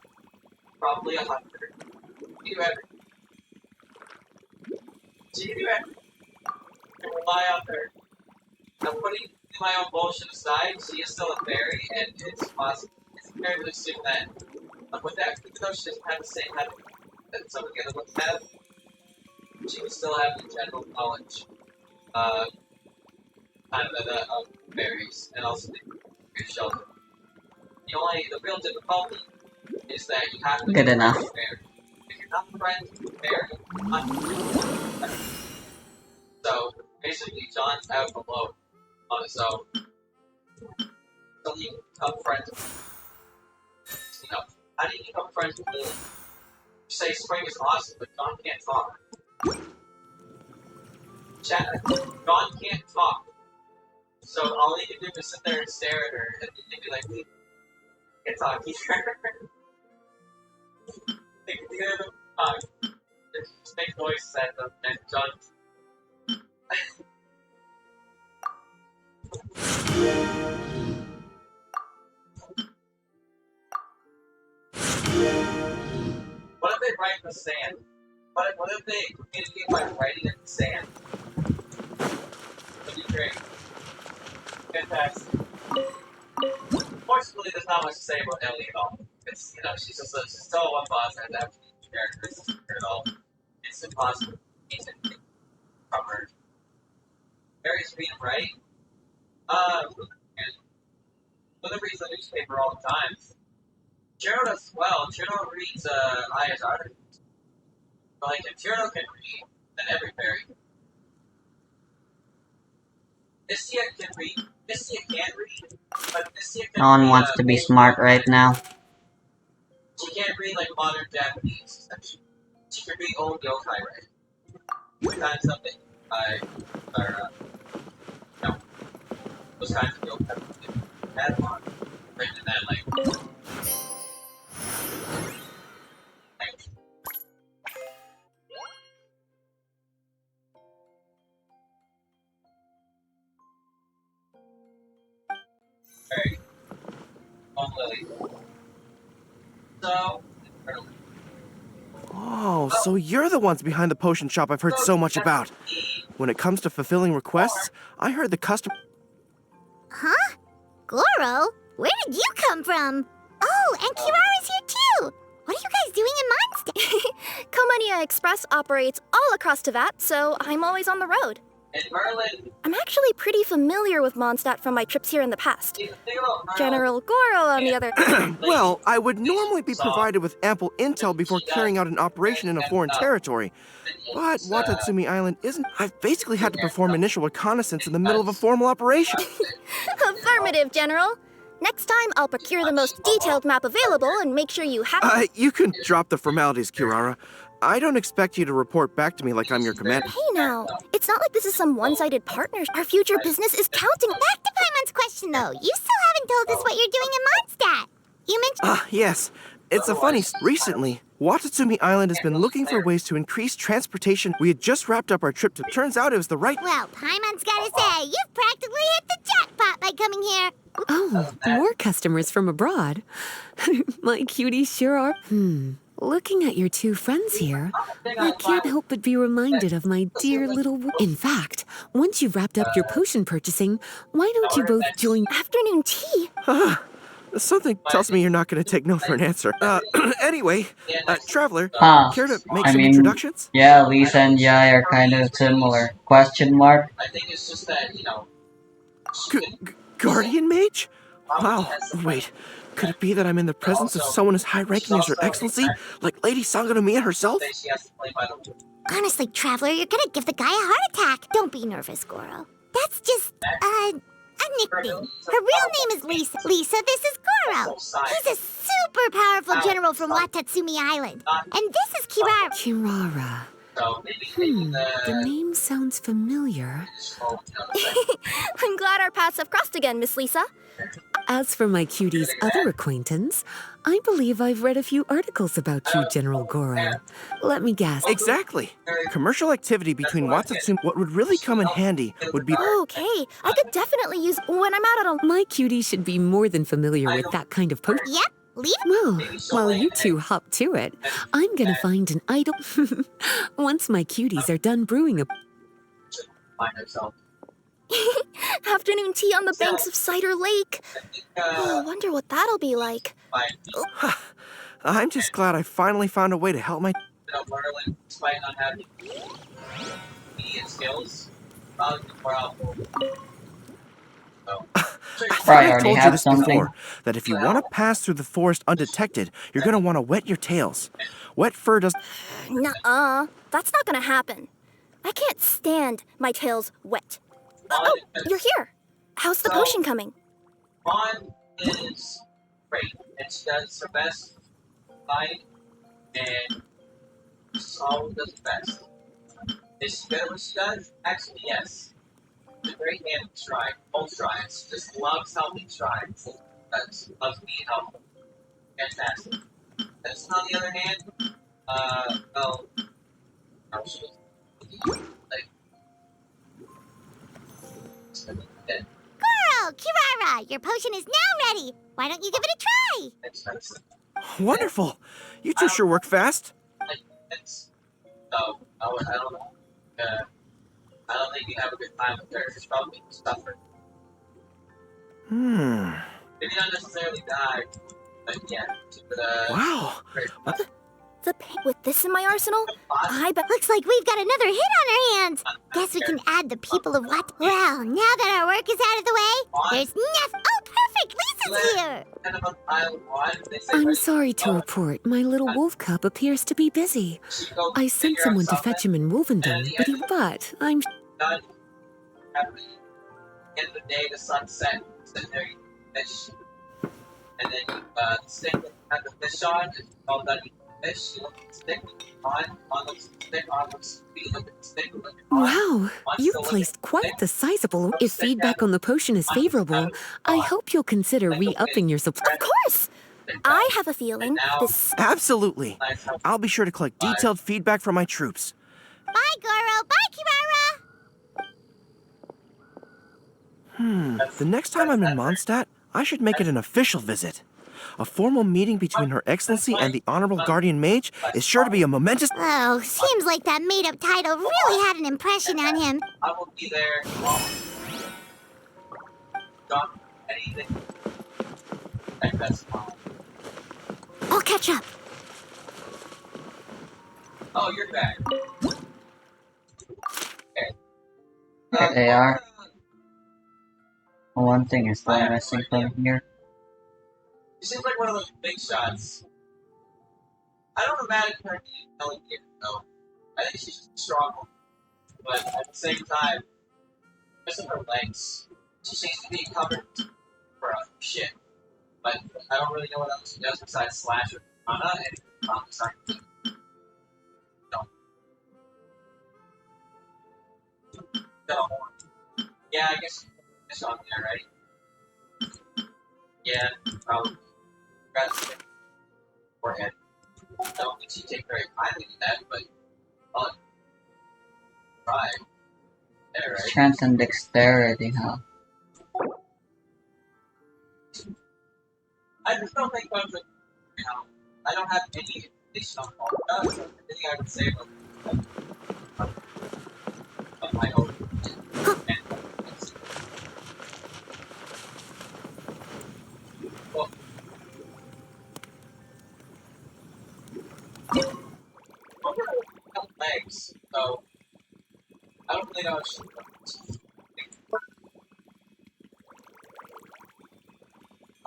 probably a hunter. She can do everything. She can do everything. You can rely on her. Now, putting my own bullshit aside, she is still a fairy, and it's possible. It's fair to assume that, with that, even though she doesn't have the same habit that some of the other ones have, she would still have the general knowledge, of fairies, and also the fairy shelter. The real difficulty is that you have to Good be enough. a fairy. If you're not friends with a fairy, you're not friends. So, basically, John's out alone on his own. So you become friends with how do you become friends with Lily? You say spring is awesome, but John can't talk. John can't talk. So all he can do is sit there and stare at her, and he'd be like, can't talk either. They can hear them talk. They just make noises at them, and John... What if they write in the sand? What if they communicate by writing in the sand? That'd be great. Fantastic. Fortunately, there's not much to say about Ellie at all. It's, she's still a one boss and have two characters at all. It's impossible to get anything from her. Barry's reading right. Lily reads the newspaper all the time. Tierno does well. Tierno reads Aya's articles. But like, if Tierno can read, then every fairy can. Mistia can read. Mistia can't read, but Mistia can No one read, wants to be smart right now. She can't read like modern Japanese. She can read old yokai right. Kind of something those kinds of yokai had on written in that language. Alright. On Lily. So, Oh, So you're the ones behind the potion shop I've heard so much about. When it comes to fulfilling requests, I heard the customer... Huh? Goro? Where did you come from? Oh, and Kirara's here too! What are you guys doing in Mondstadt? Komania Express operates all across Teyvat, so I'm always on the road. And Merlin, I'm actually pretty familiar with Mondstadt from my trips here in the past. you think about Merlin. General Goro, on the other... Well, I would normally be provided with ample intel before carrying out an operation in a foreign territory. But Watatsumi Island isn't... I've basically had to perform initial reconnaissance in the middle of a formal operation. Affirmative, General. Next time, I'll procure the most detailed map available and make sure you have... You can drop the formalities, Kirara. I don't expect you to report back to me like I'm your commander. Hey now, it's not like this is some one-sided partnership. Our future business is counting. Back to Paimon's question though. You still haven't told us what you're doing in Mondstadt. You mentioned... Yes. It's a funny... Recently, Watatsumi Island has been looking for ways to increase transportation. We had just wrapped up our trip to... Turns out it was the right... Well, Paimon's gotta say, you've practically hit the jackpot by coming here. Oh, more customers from abroad. My cuties sure are. Looking at your two friends here, I can't help but be reminded of my dear little... In fact, once you've wrapped up your potion purchasing, why don't you both join... Afternoon tea? Something tells me you're not going to take no for an answer. Anyway, Traveler, care to make some mean, introductions? Yeah, Lisa and Yai are kind of similar. Question mark? I think it's just that, Guardian Mage? Wow, wait. Could it be that I'm in the presence of someone as high-ranking as Her Excellency? Like Lady Sangonomiya herself? she has to play by the rules. Honestly, Traveler, you're gonna give the guy a heart attack. Don't be nervous, Goro. That's just, a nickname. Her real name is Lisa. Lisa, this is Goro. He's a super powerful general from Watatsumi Island. And this is Kirara. Kirara. So maybe The name sounds familiar. I'm glad our paths have crossed again, Miss Lisa. As for my cutie's other acquaintance, I believe I've read a few articles about you, General Goro. Let me guess. Exactly. Commercial activity between Watatsumi... What would really come in handy would be... Okay, I could definitely use when I'm out on a... My cutie should be more than familiar with that kind of potion. Yep, leave Well, while you two hop to it, I'm gonna find an idol. Once my cuties are done brewing a... find herself. Afternoon tea on the banks of Cider Lake. Oh, I wonder what that'll be like. I'm just glad I finally found a way to help my... Merlin, despite not having immediate skills, probably more helpful. I thought I already told you have this something. before, that if you want to pass through the forest undetected, you're going to want to wet your tails. Wet fur does... Nuh-uh, that's not gonna happen. I can't stand my tails wet. Oh, you're here. How's the potion coming? Vaughn is great, and she does her best fight, and Saul does her best. Is she good at what she does? Actually, yes. She's a great hand at shrine, both shrines. Just loves helping shrines. Loves being helpful. Fantastic. That's on the other hand, well, no, she was like, Goro, Kirara, your potion is now ready. Why don't you give it a try? expensive. Wonderful. You two sure work fast. It's, so, I don't know. I don't think you have a good time with her. She's probably suffered. Maybe not necessarily die, but yeah. Wow. The pain with this in my arsenal? I bet... Looks like we've got another hit on our hands. Guess we can add the people of what? Well, now that our work is out of the way, there's nothing. Oh, perfect! Lisa's here. Kind of on island one. They say I'm sorry to report, my little wolf cub appears to be busy. I sent someone to fetch him in Wolvendom, but I'm... done. At the end of the day, the sun set, sit there, you fish. And then you stick at the fish on, and all done, you fish, you look at the stick, on looks at the stick, on looks at the stick, look at the Wow, you've placed quite the sizable... If feedback on the potion is favorable, I hope you'll consider re-upping your supply. Of course! I have a feeling this... Absolutely. I'll be sure to collect detailed feedback from my troops. Bye, Goro. Bye, Kirara. The next time I'm in Mondstadt, I should make it an official visit. A formal meeting between Her Excellency and the Honorable Guardian Mage is sure to be a momentous... Oh, seems like that made-up title really had an impression on him. I will be there. Done anything. I think that's fine. I'll catch up. Oh, you're back. Okay. There they are. One thing is still missing from here. She seems like one of those big shots. I don't imagine her being delicate, though. I think she's just strong. But at the same time, missing her legs. She seems to be covered for shit. But I don't really know what else she does besides slash with Katana and Katana. No. Yeah, I guess it's on there, right? Yeah, probably. Forehead. I don't think she'd take very kindly to that, but I'll try. There, right? Strength and dexterity, huh? I just don't think those are, I don't have any information on all of those. Everything I would say about my own. Legs, so I don't really know if she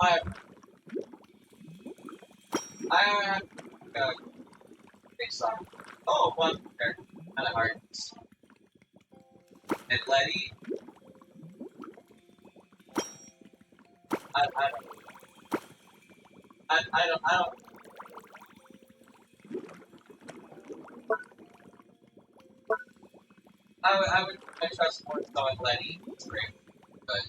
I have big song. Oh, one there, kind of hard. And Letty, I don't. I trust more so in Letty. It's great. But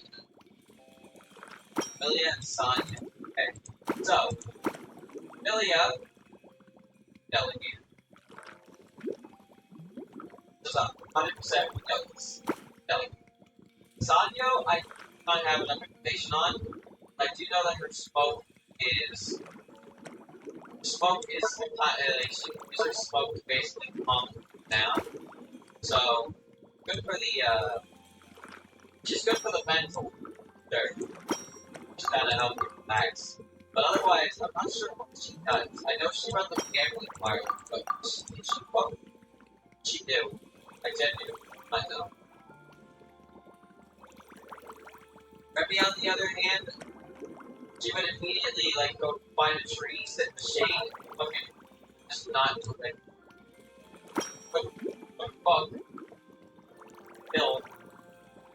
Milia and Sonya. Okay. So, Milia, delegated. Just 100% notes. Delegated. Sanyo, I do not have enough information on. I do know that her smoke is. Smoke is. She uses her smoke to basically calm down. So, good for the, she's good for the mental. Sure. She's gotta help you relax. But otherwise, I'm not sure what she does. I know she runs the gambling part, but what she do? I genuinely don't know. Remy, on the other hand, she would immediately, like, go find a tree, sit in the shade, fucking, just not do it. But fuck. Build,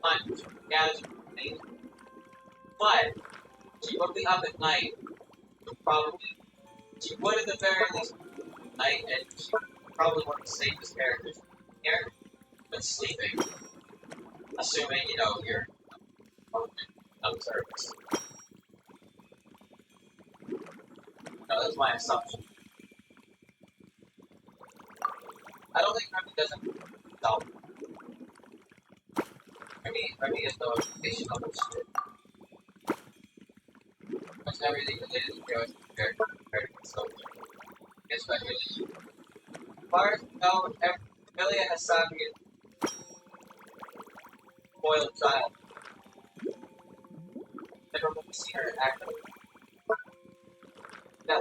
hunt, gather things. But she would be up at night. She would at the very least at night, and she probably one of the safest characters here, but sleeping. Assuming, you know, you're on service. No, that's my assumption. I don't think Remy doesn't help. Remy has no information on this shit. Almost everything related to Joe's compared to soldier. Especially, as far as we know, Milia Hasaki is a spoiled child. Never want to see her actively. No.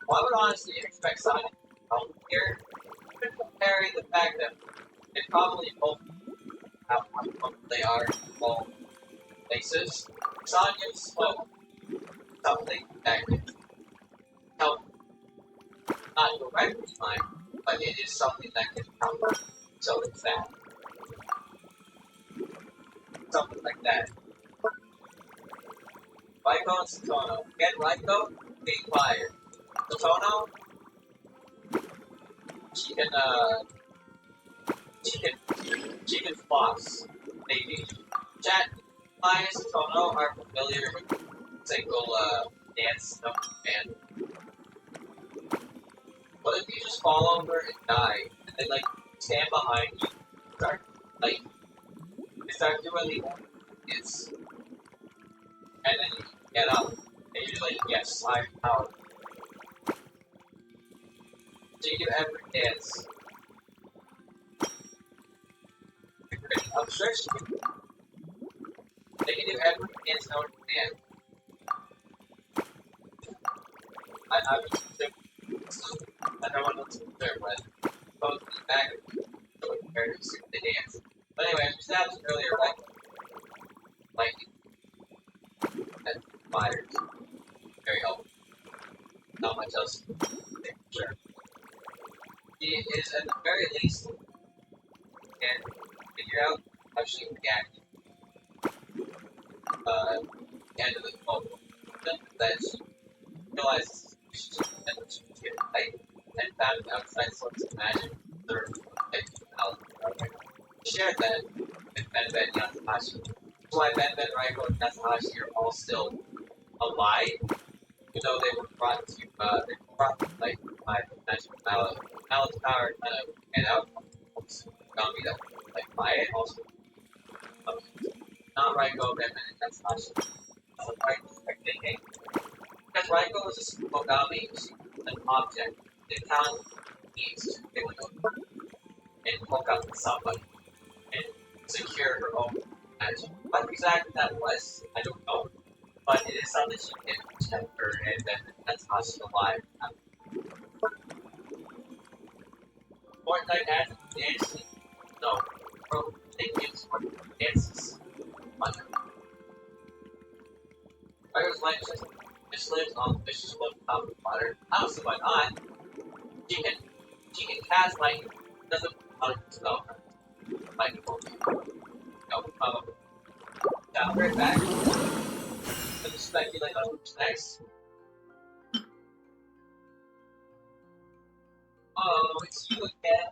Well, I would honestly expect Sonic to help here, even comparing the fact that they probably both how they are in both places. Sonya's smoke something that can help, not directly mine, but it is something that can help. So it's that. Something like that. Raiko and Satono. Again, Raiko being fired. Satono, she can floss. Maybe. Chat, Maya and Satono are familiar with single dance band. What if you just fall over and die, and they like stand behind you, start like they start doing the it's, and then you get up, Yes, I'm power. So you do every dance. I'm sure she can. They can do every dance known to man. I don't want to observe when both the back and so compared to the dance. But anyway, as we established earlier, lightning and fires. Very helpful. Not much else to think for sure. She is at the very least can figure out how she reacts end of the phone. That she realizes she's getting tight and found an outside source of magic through out. She shared that with Ben Ben Yasuhashi. That's why Ben Ben, Raiko, and Yasuhashi are all still alive, even though they were brought to like by the magic mallet. Mallet's power kind of and out Gami that like by it also. Not Raiko, Ben Ben, and Yasuhashi. Thinking. Because Raiko was a Mogami, an object, the talent needs to be able to and hook up with somebody and secure her own magic. What exactly that was, I don't know. But it is something she can protect her, and then that's how she's alive. Fortnite adds dancing. No, bro, they give dances. Raiko's life system just lives on the vicious flow of water. I don't see why not. She can cast lightning. Doesn't how to spell her. Lightning bolt. No, probably. Yeah, I'll be right back. Let's just speculate on what's next. Oh, it's you again.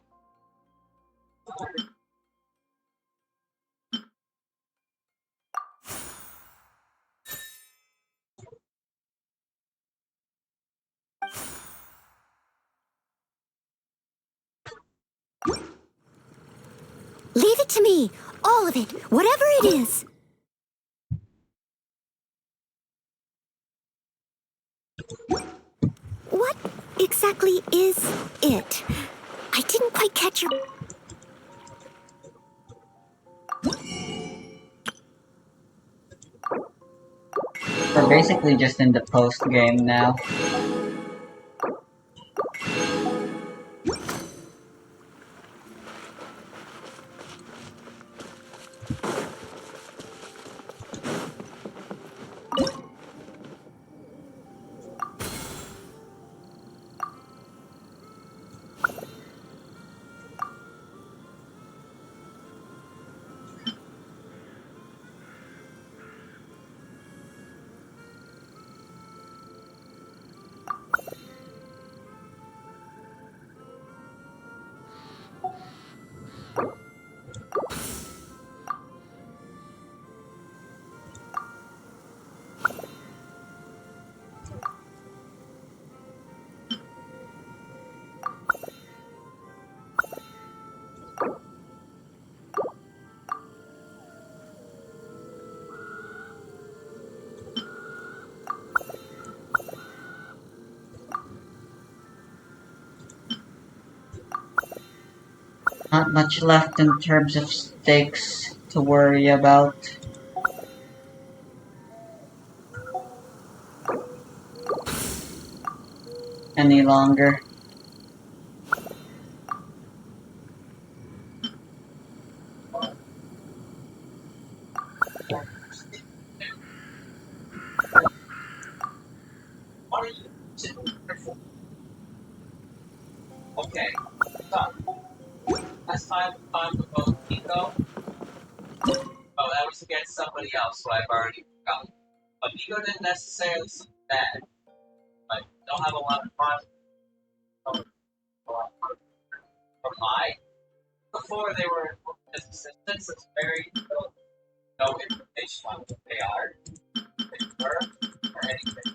Leave it to me. All of it. Whatever it is. What exactly is it? I didn't quite catch your... We're basically just in the post game now. Not much left in terms of stakes to worry about. Any longer. Okay, so last time we found about Nico. Oh, that was against somebody else who I've already forgotten. But Nico didn't necessarily seem bad. But don't have a lot of fun. From I. Before they were assistants, it's very no information on what they are, they were, or anything.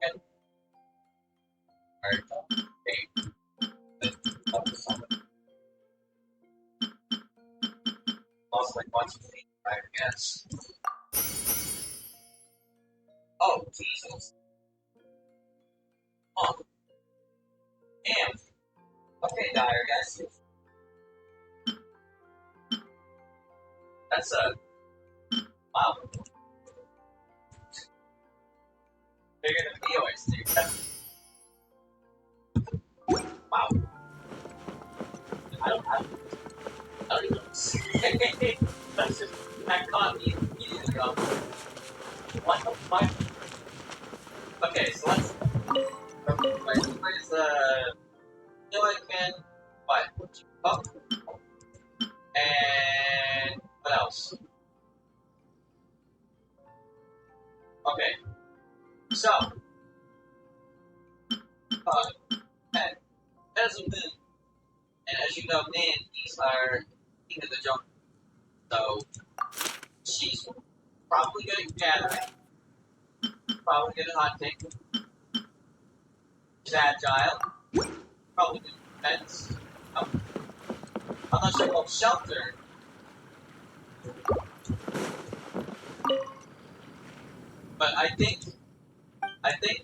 And also like watching the I guess. Oh, Jesus. That's a wow. Bigger than POS, dude. Wow. I don't even know. That's just that caught me immediately. What the fuck? Okay, so let's. Where's Milliken? What? Oh. And what else? Okay. So, as a moon, and as you know, these are king of the jungle. So, she's probably good at gathering, probably good at hunting, she's agile, probably good at defense. Oh. I'm not sure about shelter. But I think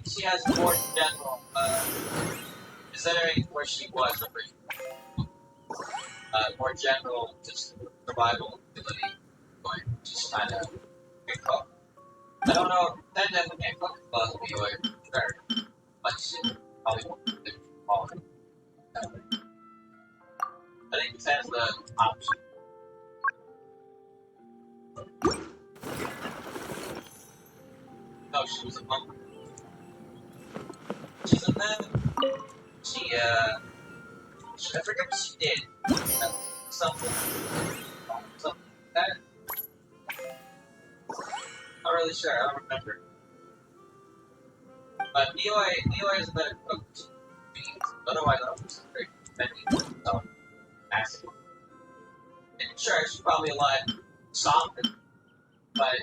she has more general, considering where she was originally, more general, just survival ability, going just kind of can cook. I don't know, that definitely can't cook but we were sure, but she probably won't do it all. I think this has the option. No, she was a monk. She's a man. She, I forget what she did. Something like that. Not really sure, I don't remember. But Neoi is a better cook to beans. Otherwise, I was very defending massive. And sure, she's probably a lot softer, but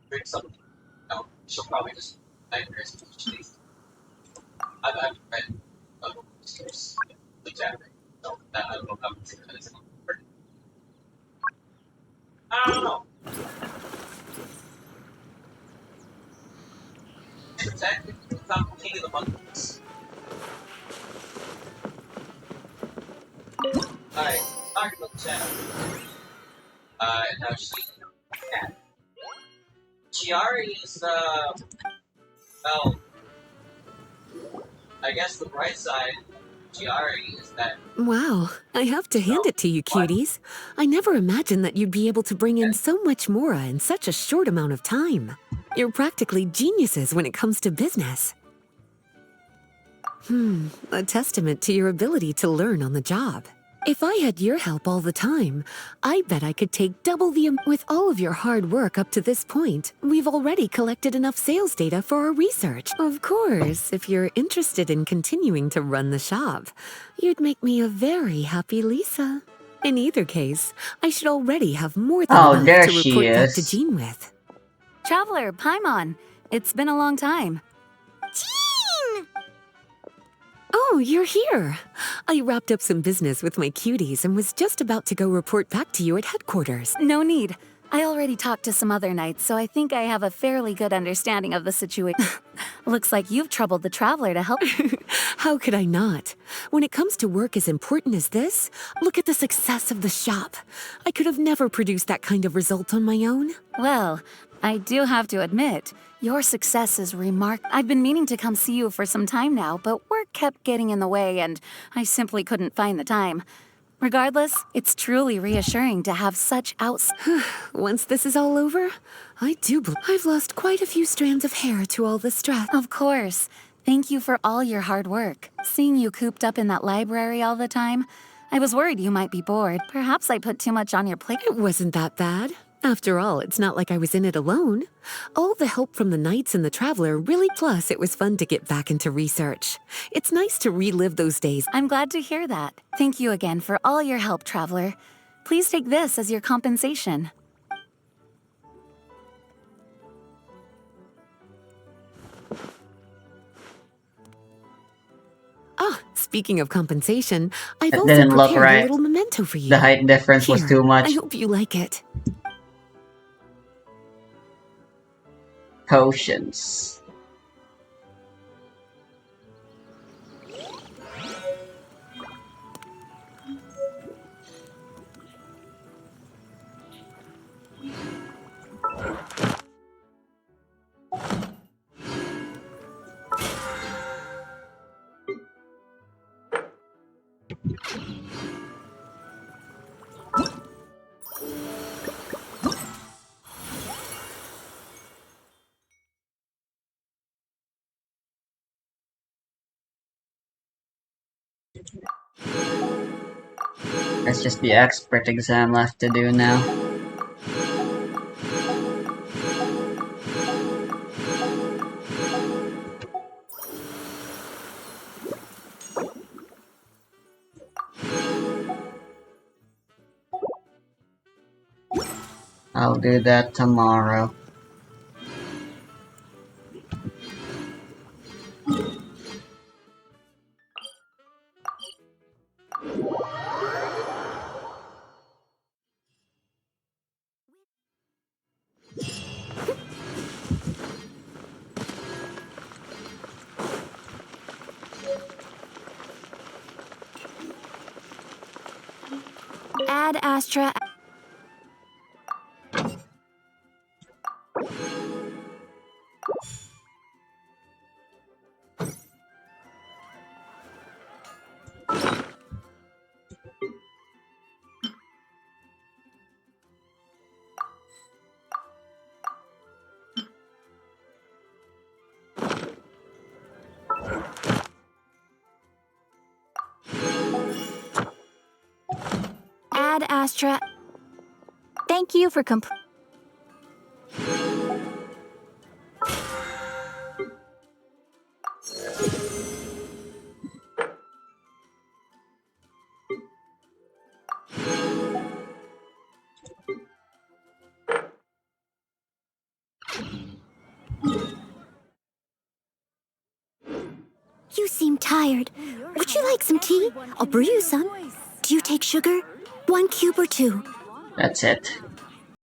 drink something. No, she'll probably just nightmares if she needs. I've read stories exactly. So that I don't know how to say that. I don't know. Exactly. Become king of the monkeys. Alright, talking about the channel. Now she. Yeah. Chiari is, well, I guess the bright side of Chiari is that. Wow, I have to hand it to you, cuties. I never imagined that you'd be able to bring in so much Mora in such a short amount of time. You're practically geniuses when it comes to business. A testament to your ability to learn on the job. If I had your help all the time, I bet I could take double the with all of your hard work up to this point. We've already collected enough sales data for our research. Of course, if you're interested in continuing to run the shop, you'd make me a very happy Lisa. In either case, I should already have more than Oh, enough there to she report back to is. Jean with. Traveler, Paimon. It's been a long time. Jean! Oh, you're here. I wrapped up some business with my cuties and was just about to go report back to you at headquarters. No need. I already talked to some other knights, so I think I have a fairly good understanding of the situation. Looks like you've troubled the Traveler to help. How could I not? When it comes to work as important as this, look at the success of the shop. I could have never produced that kind of result on my own. Well, I do have to admit, your success is remarkable. I've been meaning to come see you for some time now, but work kept getting in the way and I simply couldn't find the time. Regardless, it's truly reassuring to have such Once this is all over, I do believe I've lost quite a few strands of hair to all the stress. Of course. Thank you for all your hard work. Seeing you cooped up in that library all the time, I was worried you might be bored. Perhaps I put too much on your plate. It wasn't that bad. After all, it's not like I was in it alone. All the help from the Knights and the Traveler really, plus it was fun to get back into research. It's nice to relive those days. I'm glad to hear that. Thank you again for all your help, Traveler. Please take this as your compensation. Ah, speaking of compensation, I've It also didn't look prepared a right. little memento for you. The height difference was Here, too much. I hope you like it. Potions. It's just the expert exam left to do now. I'll do that tomorrow. Ad Astra. Ad Astra. Thank you for You seem tired. Would you like some tea? I'll brew you some. Do you take sugar? 1 cube or 2? That's it.